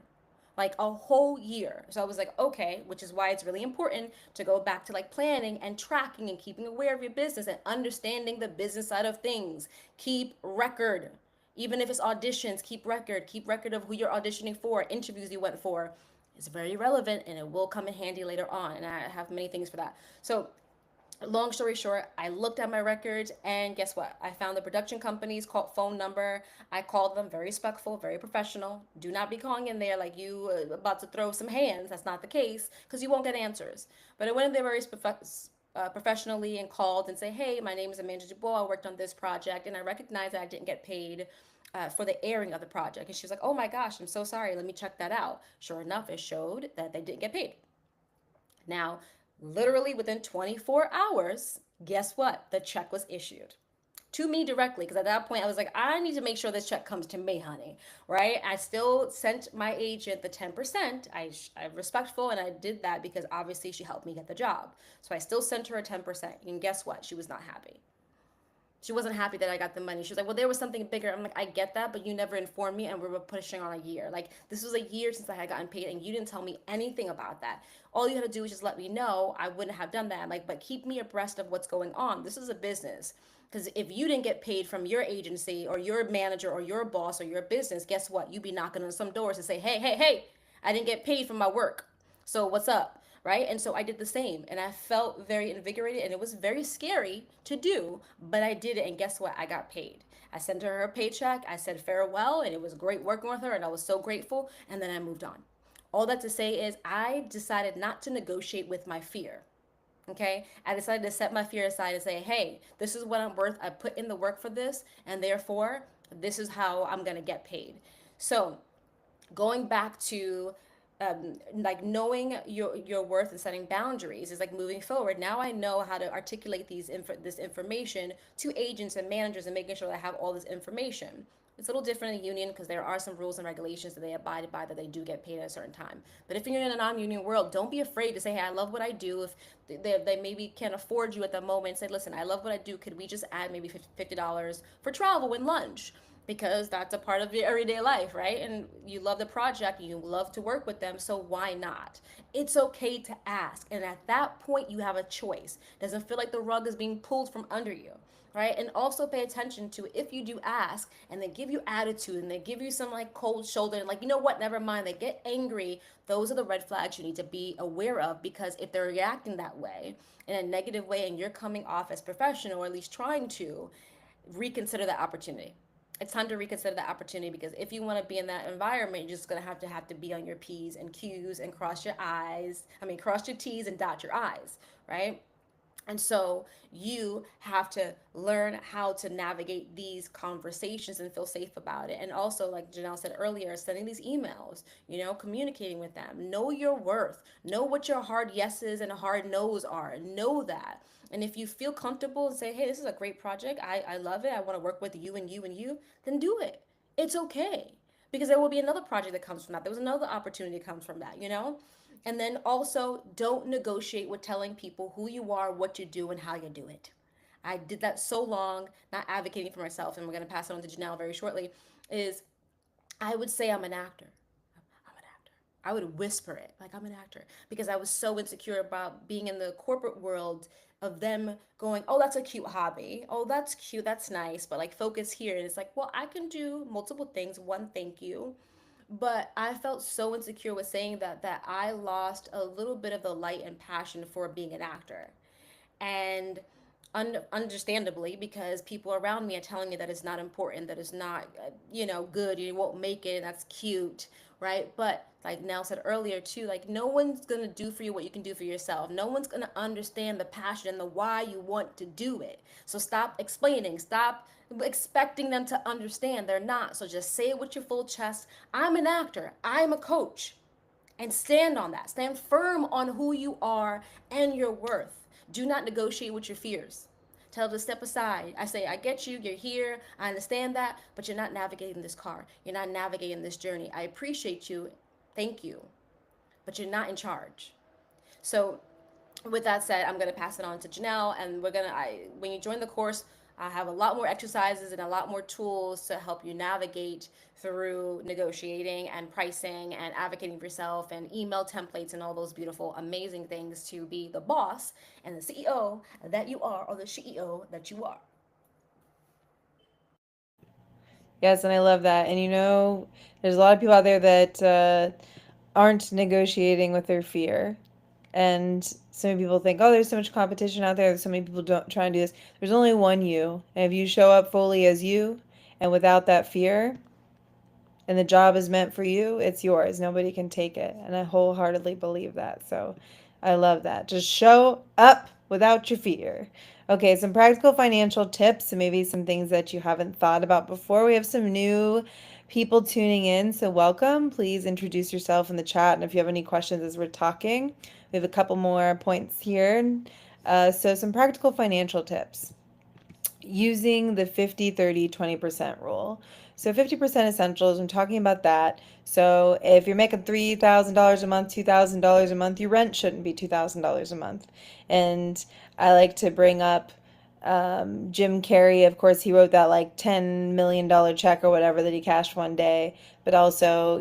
like a whole year. So I was like, okay, which is why it's really important to go back to like planning and tracking and keeping aware of your business and understanding the business side of things. Keep record. Even if it's auditions, keep record of who you're auditioning for, interviews you went for. It's very relevant and it will come in handy later on, and I have many things for that. So long story short, I looked at my records, and guess what? I found the production company's phone number. I called them, very respectful, very professional. Do not be calling in there like you about to throw some hands. That's not the case, because you won't get answers. But I went in there very professionally and called and say, hey, my name is Amanda Dubois. I worked on this project, and I recognize that I didn't get paid for the airing of the project. And she was like, oh my gosh, I'm so sorry. Let me check that out. Sure enough, it showed that they didn't get paid. Now, literally within 24 hours, guess what? The check was issued to me directly, because at that point I was like, I need to make sure this check comes to me, honey, right? I still sent my agent the 10%. I'm respectful, and I did that because obviously she helped me get the job. So I still sent her a 10%, and guess what? She was not happy. She wasn't happy that I got the money. She was like, well, there was something bigger. I'm like, I get that, but you never informed me, and we were pushing on a year. Like, this was a year since I had gotten paid, and you didn't tell me anything about that. All you had to do was just let me know. I wouldn't have done that. I'm like, but keep me abreast of what's going on. This is a business. Because if you didn't get paid from your agency or your manager or your boss or your business, guess what? You'd be knocking on some doors and say, hey, hey, hey, I didn't get paid for my work. So what's up? Right? And so I did the same, and I felt very invigorated, and it was very scary to do, but I did it, and guess what? I got paid. I sent her paycheck, I said farewell, and it was great working with her, and I was so grateful, and then I moved on. All that to say is I decided not to negotiate with my fear. Okay, I decided to set my fear aside and say, hey, this is what I'm worth. I put in the work for this, and therefore This is how I'm going to get paid. So going back to like knowing your worth and setting boundaries is like moving forward. Now I know how to articulate this information to agents and managers and making sure that I have all this information. It's a little different in a union because there are some rules and regulations that they abide by, that they do get paid at a certain time. But if you're in a non-union world, don't be afraid to say, hey, I love what I do. If they maybe can't afford you at the moment, say, listen, I love what I do. Could we just add maybe $50 for travel and lunch? Because that's a part of your everyday life, right? And you love the project, you love to work with them, so why not? It's okay to ask. And at that point, you have a choice. It doesn't feel like the rug is being pulled from under you, right? And also pay attention to, if you do ask and they give you attitude and they give you some like cold shoulder and like, you know what, never mind, they get angry, those are the red flags you need to be aware of. Because if they're reacting that way, in a negative way, and you're coming off as professional, or at least trying to, reconsider that opportunity. It's time to reconsider the opportunity, because if you want to be in that environment, you're just going to have to be on your P's and Q's and cross your T's and dot your I's, right? And so you have to learn how to navigate these conversations and feel safe about it. And also, like Janelle said earlier, sending these emails, communicating with them. Know your worth. Know what your hard yeses and hard no's are. Know that. And if you feel comfortable and say, hey, this is a great project, I love it, I want to work with you and you and you, then do it. It's okay. Because there will be another project that comes from that. There was another opportunity that comes from that. And then also, don't negotiate with telling people who you are, what you do, and how you do it. I did that so long, not advocating for myself, and we're going to pass it on to Janelle very shortly. Is I would say I'm an actor. I'm an actor. I would whisper it like I'm an actor, because I was so insecure about being in the corporate world, of them going, oh, that's a cute hobby. Oh, that's cute. That's nice. But like, focus here. And it's like, well, I can do multiple things. One, thank you. But I felt so insecure with saying that I lost a little bit of the light and passion for being an actor. And understandably, because people around me are telling me that it's not important, that it's not, good, you won't make it, and that's cute, right? But like Nell said earlier too, like, no one's gonna do for you what you can do for yourself. No one's gonna understand the passion and the why you want to do it. So stop explaining, stop expecting them to understand. They're not. So just say it with your full chest. I'm an actor, I'm a coach. And stand on that. Stand firm on who you are and your worth. Do not negotiate with your fears. Tell them to step aside. I say, I get you. You're here. I understand that. But you're not navigating this car. You're not navigating this journey. I appreciate you. Thank you. But you're not in charge. So with that said, I'm going to pass it on to Janelle, and when you join the course, I have a lot more exercises and a lot more tools to help you navigate through negotiating and pricing and advocating for yourself, and email templates and all those beautiful, amazing things to be the boss and the CEO that you are, or the CEO that you are. Yes, and I love that. And there's a lot of people out there that aren't negotiating with their fear. And so many people think, oh, there's so much competition out there. There's so many people don't try and do this. There's only one you. And if you show up fully as you and without that fear, and the job is meant for you, it's yours. Nobody can take it. And I wholeheartedly believe that. So I love that. Just show up without your fear. Okay, some practical financial tips and maybe some things that you haven't thought about before. We have some new people tuning in, so welcome. Please introduce yourself in the chat, and if you have any questions as we're talking, we have a couple more points here. So some practical financial tips using the 50-30-20% rule. So 50% essentials, I'm talking about that. So if you're making $3,000 a month, $2,000 a month, your rent shouldn't be $2,000 a month. And I like to bring up Jim Carrey. Of course, he wrote that like $10 million check or whatever that he cashed one day. But also,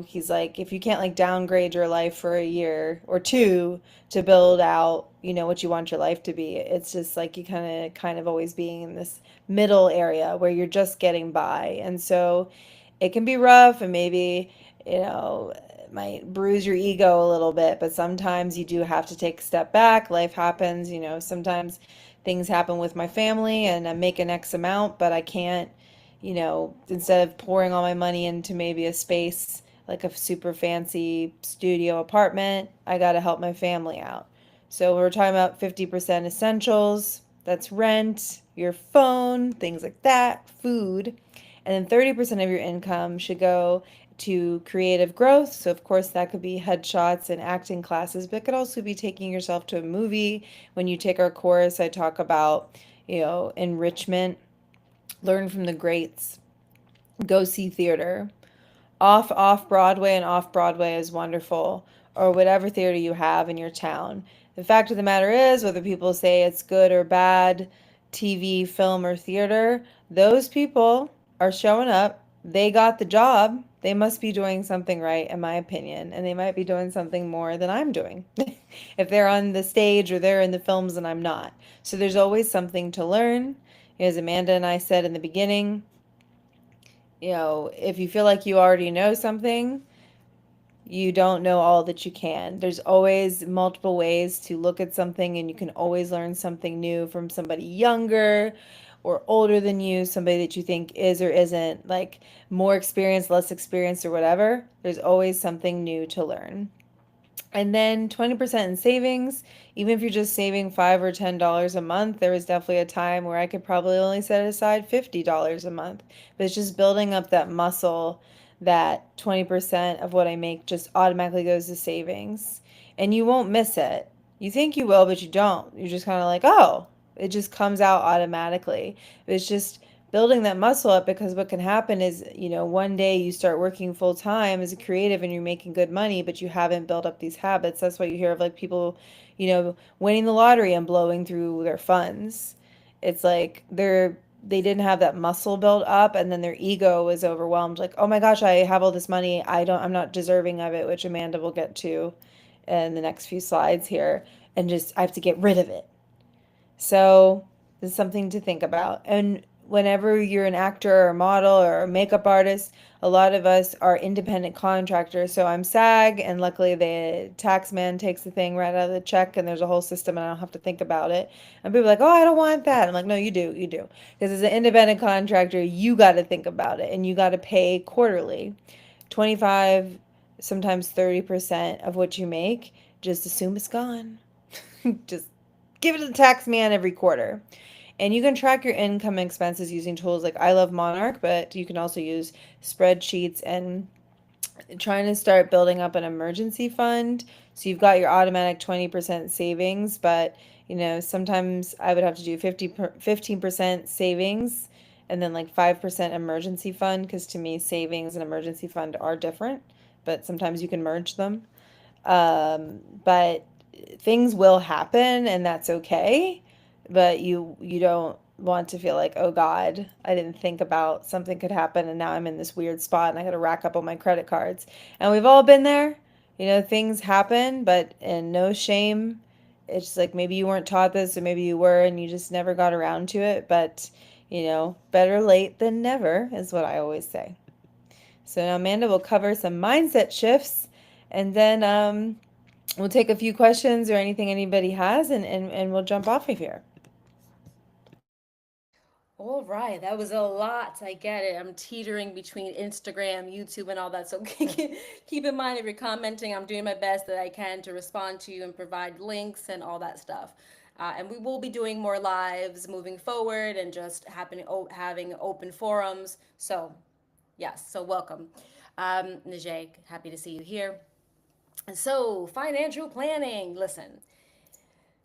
he's like, if you can't like downgrade your life for a year or two to build out, what you want your life to be, it's just like you kind of always being in this middle area where you're just getting by. And so it can be rough, and maybe, it might bruise your ego a little bit, but sometimes you do have to take a step back. Life happens, sometimes things happen with my family and I'm making X amount, but I can't, instead of pouring all my money into maybe a space like a super fancy studio apartment, I got to help my family out. So we're talking about 50% essentials. That's rent, your phone, things like that, food. And then 30% of your income should go to creative growth. So, of course, that could be headshots and acting classes, but it could also be taking yourself to a movie. When you take our course, I talk about, enrichment, learn from the greats, go see theater. Off Broadway and off Broadway is wonderful, or whatever theater you have in your town. The fact of the matter is, whether people say it's good or bad, TV, film, or theater, those people are showing up. They got the job. They must be doing something right, in my opinion, and they might be doing something more than I'm doing. If they're on the stage or they're in the films and I'm not. So there's always something to learn. As Amanda and I said in the beginning, if you feel like you already know something, you don't know all that you can. There's always multiple ways to look at something, and you can always learn something new from somebody younger or older than you, somebody that you think is or isn't like more experienced, less experienced, or whatever. There's always something new to learn. And then 20% in savings, even if you're just saving $5 or $10 a month, there was definitely a time where I could probably only set aside $50 a month. But it's just building up that muscle that 20% of what I make just automatically goes to savings. And you won't miss it. You think you will, but you don't. You're just kind of like, oh, it just comes out automatically. It's just building that muscle up, because what can happen is, one day you start working full time as a creative and you're making good money, but you haven't built up these habits. That's why you hear of like people, winning the lottery and blowing through their funds. It's like they didn't have that muscle built up, and then their ego was overwhelmed, like, oh my gosh, I have all this money, I'm not deserving of it, which Amanda will get to in the next few slides here, and just I have to get rid of it. So it's something to think about. And whenever you're an actor or a model or a makeup artist, a lot of us are independent contractors. So I'm SAG, and luckily the tax man takes the thing right out of the check, and there's a whole system, and I don't have to think about it. And people are like, oh, I don't want that. I'm like, no, you do, you do. Because as an independent contractor, you got to think about it, and you got to pay quarterly. 25, sometimes 30% of what you make, just assume it's gone. Just give it to the tax man every quarter. And you can track your income and expenses using tools like I Love Monarch, but you can also use spreadsheets and trying to start building up an emergency fund. So you've got your automatic 20% savings, but sometimes I would have to do 15% savings and then like 5% emergency fund, because to me savings and emergency fund are different, but sometimes you can merge them. But things will happen, and that's okay. But you don't want to feel like, oh God, I didn't think about something could happen, and now I'm in this weird spot, and I got to rack up all my credit cards. And we've all been there. Things happen, but and no shame. It's just like maybe you weren't taught this, or maybe you were, and you just never got around to it. But better late than never is what I always say. So now Amanda will cover some mindset shifts, and then we'll take a few questions or anything anybody has, and we'll jump off of here. All right, that was a lot. I get it. I'm teetering between Instagram, YouTube, and all that. So keep in mind, if you're commenting, I'm doing my best that I can to respond to you and provide links and all that stuff. And we will be doing more lives moving forward, and just having open forums. So yes, so welcome. Najee, happy to see you here. So financial planning. Listen,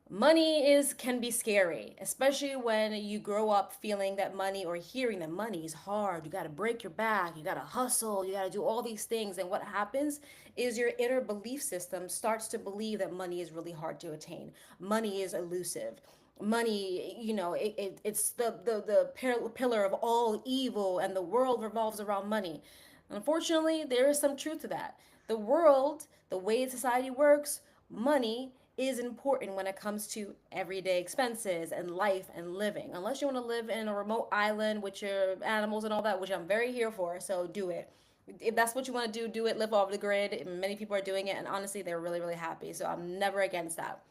money is can be scary, especially when you grow up feeling that money, or hearing that money is hard. You got to break your back, you got to hustle, you got to do all these things. And what happens is your inner belief system starts to believe that money is really hard to attain. Money is elusive. Money, it's the pillar of all evil, and the world revolves around money. Unfortunately, there is some truth to that. The world, the way society works, money is important when it comes to everyday expenses and life and living. Unless you want to live in a remote island with your animals and all that, which I'm very here for, so do it. If that's what you want to do, do it. Live off the grid. Many people are doing it, and honestly, they're really, really happy. So I'm never against that.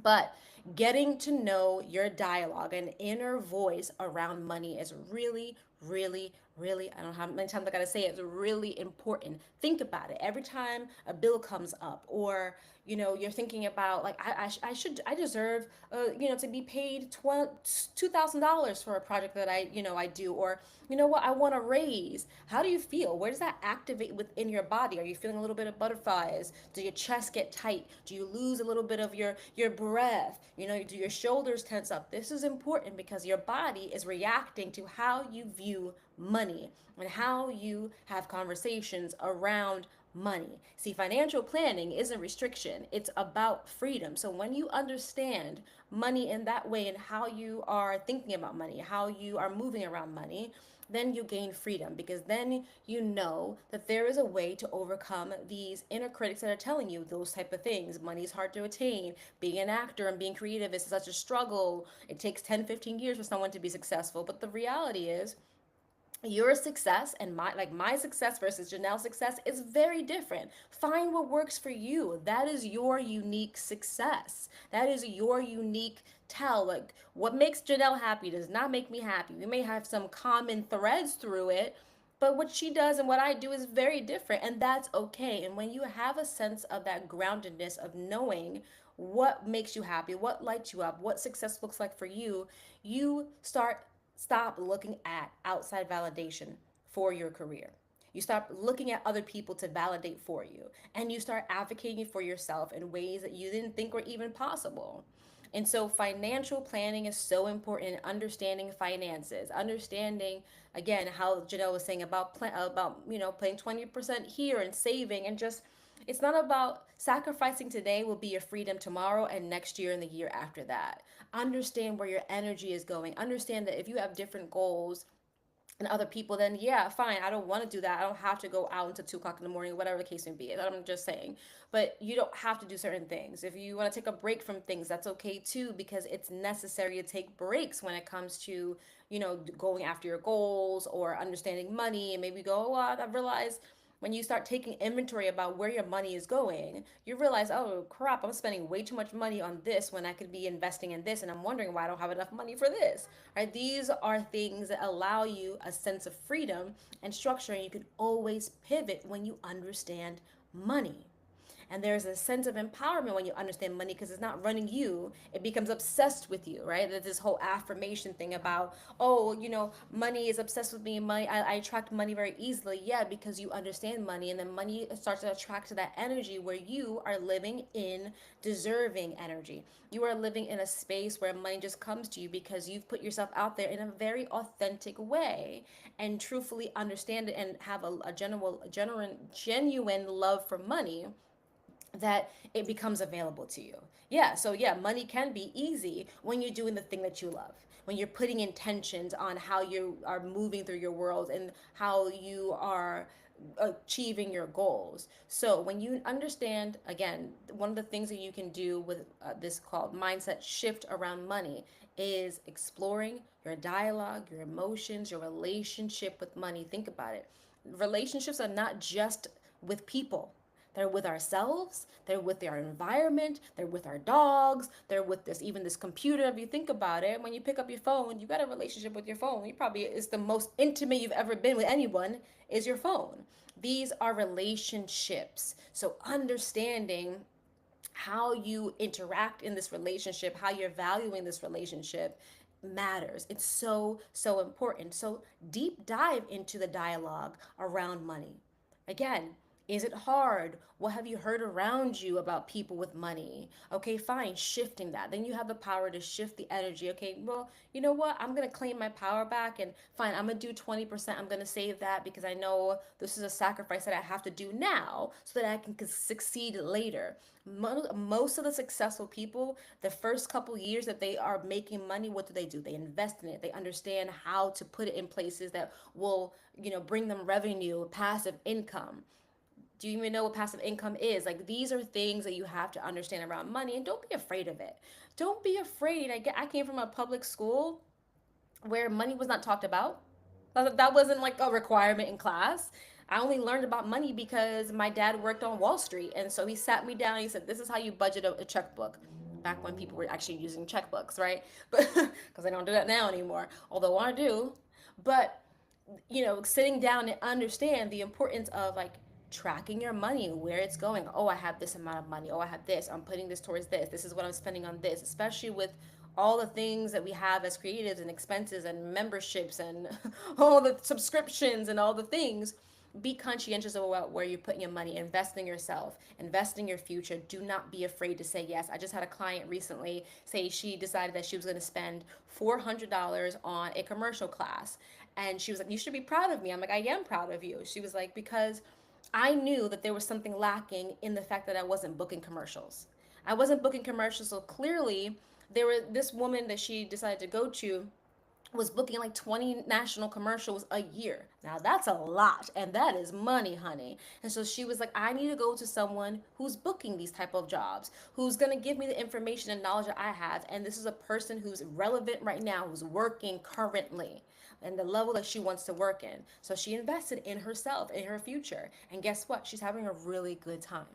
But getting to know your dialogue and inner voice around money is really, really, Really, I don't know how many times I gotta say it, it's really important. Think about it every time a bill comes up, or you're thinking about like I deserve to be paid $2,000 for a project that I do, or what, I want to raise. How do you feel? Where does that activate within your body? Are you feeling a little bit of butterflies? Do your chest get tight? Do you lose a little bit of your breath? Do your shoulders tense up? This is important because your body is reacting to how you view money and how you have conversations around money. See, financial planning isn't restriction, it's about freedom. So when you understand money in that way and how you are thinking about money, how you are moving around money, then you gain freedom, because then you know that there is a way to overcome these inner critics that are telling you those type of things. Money is hard to attain. Being an actor and being creative is such a struggle. It takes 10, 15 years for someone to be successful. But the reality is, your success and my success versus Janelle's success is very different. Find what works for you. That is your unique success. That is your unique tell. Like, what makes Janelle happy does not make me happy. We may have some common threads through it, but what she does and what I do is very different, and that's okay. And when you have a sense of that groundedness of knowing what makes you happy, what lights you up, what success looks like for you, you stop looking at outside validation for your career. You stop looking at other people to validate for you, and you start advocating for yourself in ways that you didn't think were even possible. And so financial planning is so important. Understanding finances, understanding again how Janelle was saying about playing 20% here and saving, and just, it's not about sacrificing today will be your freedom tomorrow and next year and the year after that. Understand where your energy is going. Understand that if you have different goals and other people, then yeah, fine. I don't want to do that. I don't have to go out until 2 o'clock in the morning, whatever the case may be. I'm just saying. But you don't have to do certain things. If you want to take a break from things, that's okay too, because it's necessary to take breaks when it comes to, going after your goals or understanding money. And maybe go, oh, I've realized when you start taking inventory about where your money is going, you realize, oh crap, I'm spending way too much money on this when I could be investing in this, and I'm wondering why I don't have enough money for this. Right? These are things that allow you a sense of freedom and structure, and you can always pivot when you understand money. And there's a sense of empowerment when you understand money, because it's not running you, it becomes obsessed with you, right? There's this whole affirmation thing about, oh, money is obsessed with me. Money, I attract money very easily. Yeah, because you understand money, and then money starts to attract to that energy where you are living in deserving energy. You are living in a space where money just comes to you because you've put yourself out there in a very authentic way and truthfully understand it and have genuine love for money, that it becomes available to you. Yeah, so yeah, money can be easy when you're doing the thing that you love. When you're putting intentions on how you are moving through your world and how you are achieving your goals. So when you understand, again, one of the things that you can do with this called mindset shift around money is exploring your dialogue, your emotions, your relationship with money. Think about it. Relationships are not just with people. They're with ourselves, they're with our environment, they're with our dogs, they're with this computer. If you think about it, when you pick up your phone, you got a relationship with your phone. You probably, it's the most intimate you've ever been with anyone is your phone. These are relationships. So understanding how you interact in this relationship, how you're valuing this relationship matters. It's so, so important. So deep dive into the dialogue around money. Again, is it hard? What have you heard around you about people with money? Okay, fine, shifting that. Then you have the power to shift the energy. Okay, well, you know what? I'm going to claim my power back, and fine, I'm going to do 20%. I'm going to save that because I know this is a sacrifice that I have to do now so that I can succeed later. Most of the successful people, the first couple years that they are making money, what do? They invest in it. They understand how to put it in places that will, bring them revenue, passive income. Do you even know what passive income is? Like, these are things that you have to understand around money, and don't be afraid of it. Don't be afraid. I came from a public school where money was not talked about. That wasn't like a requirement in class. I only learned about money because my dad worked on Wall Street, and so he sat me down and he said, "This is how you budget a checkbook." Back when people were actually using checkbooks, right? But because I don't do that now anymore, although I do. But sitting down and understand the importance of like tracking your money, where it's going. Oh, I have this amount of money. Oh, I have this. I'm putting this towards this. This is what I'm spending on this, especially with all the things that we have as creatives and expenses and memberships and all the subscriptions and all the things. Be conscientious about where you're putting your money. Invest in yourself, invest in your future. Do not be afraid to say yes. I just had a client recently say she decided that she was going to spend $400 on a commercial class, and she was like, you should be proud of me. I'm like, I am proud of you. She was like, because I knew that there was something lacking in the fact that I wasn't booking commercials. I wasn't booking commercials, so clearly there were this woman that she decided to go to was booking like 20 national commercials a year. Now that's a lot, and that is money, honey. And so she was like, I need to go to someone who's booking these type of jobs, who's going to give me the information and knowledge that I have, and this is a person who's relevant right now, who's working currently and the level that she wants to work in. So she invested in herself, in her future. And guess what? She's having a really good time.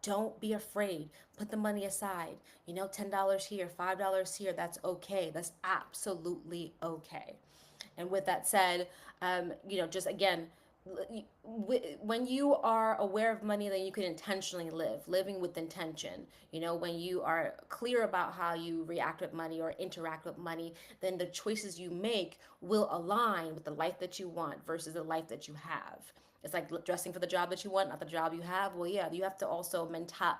Don't be afraid. Put the money aside. $10 here, $5 here. That's okay. That's absolutely okay. And with that said, just again, when you are aware of money, then you can intentionally live, living with intention. When you are clear about how you react with money or interact with money, then the choices you make will align with the life that you want versus the life that you have. It's like dressing for the job that you want, not the job you have. Well, yeah, you have to also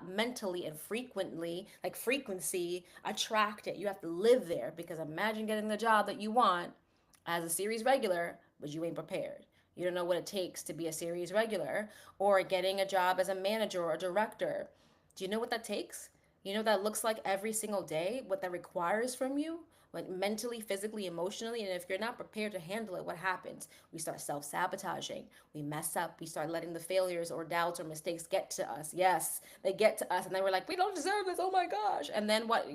mentally and frequently, like frequency, attract it. You have to live there, because imagine getting the job that you want as a series regular, but you ain't prepared. You don't know what it takes to be a series regular, or getting a job as a manager or a director. Do you know what that takes? You know what that looks like every single day, what that requires from you, like mentally, physically, emotionally. And if you're not prepared to handle it, what happens? We start self sabotaging. We mess up. We start letting the failures or doubts or mistakes get to us. Yes, they get to us. And then we're like, we don't deserve this. Oh my gosh. And then what,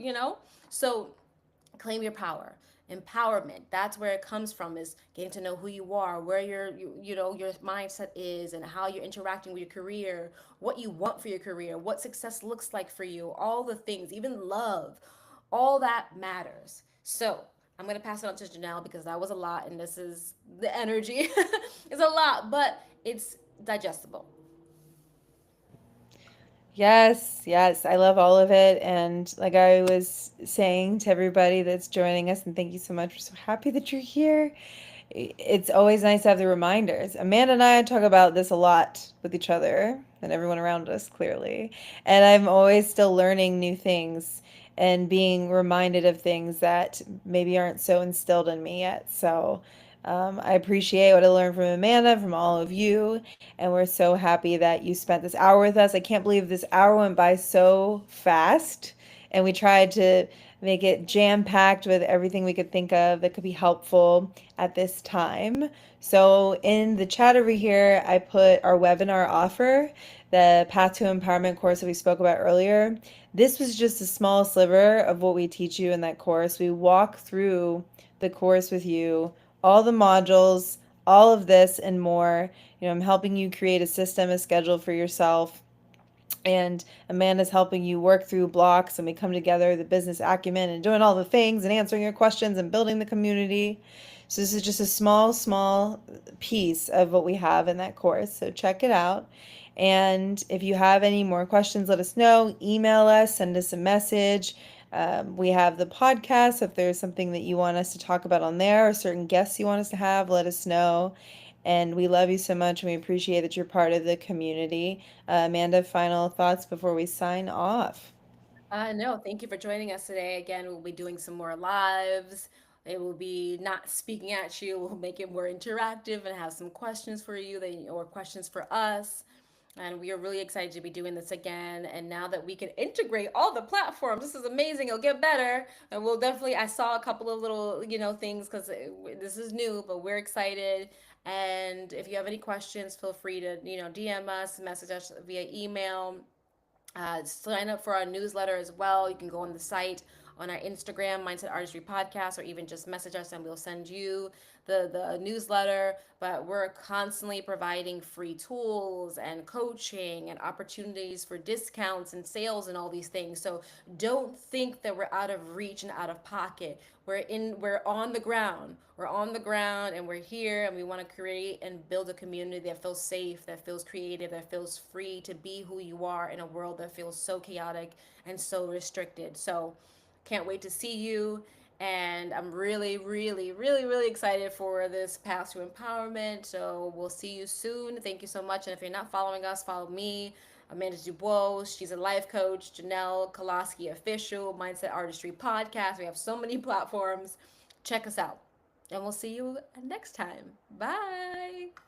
So claim your power. Empowerment, that's where it comes from, is getting to know who you are, where your mindset is, and how you're interacting with your career, what you want for your career, what success looks like for you, all the things, even love, all that matters. So I'm going to pass it on to Janelle, because that was a lot, and this is the energy. It's a lot, but it's digestible. Yes, yes, I love all of it. And like I was saying to everybody that's joining us, and thank you so much. We're so happy that you're here. It's always nice to have the reminders. Amanda and I talk about this a lot with each other and everyone around us, clearly. And I'm always still learning new things and being reminded of things that maybe aren't so instilled in me yet. So I appreciate what I learned from Amanda, from all of you, and we're so happy that you spent this hour with us. I can't believe this hour went by so fast, and we tried to make it jam packed with everything we could think of that could be helpful at this time. So, in the chat over here, I put our webinar offer, the Path to Empowerment course that we spoke about earlier. This was just a small sliver of what we teach you in that course. We walk through the course with you, all the modules, all of this and more. I'm helping you create a system, a schedule for yourself. And Amanda's helping you work through blocks, and we come together, the business acumen, and doing all the things and answering your questions and building the community. So this is just a small, small piece of what we have in that course. So check it out. And if you have any more questions, let us know. Email us, send us a message. We have the podcast. If there's something that you want us to talk about on there, or certain guests you want us to have, let us know. And we love you so much, and we appreciate that you're part of the community. Amanda, final thoughts before we sign off? No, thank you for joining us today. Again, we'll be doing some more lives. It will be not speaking at you. We'll make it more interactive and have some questions for you or questions for us. And we are really excited to be doing this again. And now that we can integrate all the platforms, this is amazing. It'll get better. And we'll definitely, I saw a couple of little, things, because this is new, but we're excited. And if you have any questions, feel free to, DM us, message us via email. Sign up for our newsletter as well. You can go on the site. on our Instagram, Mindset Artistry Podcast, or even just message us and we'll send you the newsletter. But we're constantly providing free tools and coaching and opportunities for discounts and sales and all these things. So don't think that we're out of reach and out of pocket. We're on the ground. We're on the ground and we're here and we want to create and build a community that feels safe, that feels creative, that feels free to be who you are in a world that feels so chaotic and so restricted. So can't wait to see you. And I'm really, really, really, really excited for this Path to Empowerment. So we'll see you soon. Thank you so much. And if you're not following us, follow me, Amanda Dubois. She's a life coach. Janelle Kolaski Official, Mindset Artistry Podcast. We have so many platforms. Check us out. And we'll see you next time. Bye.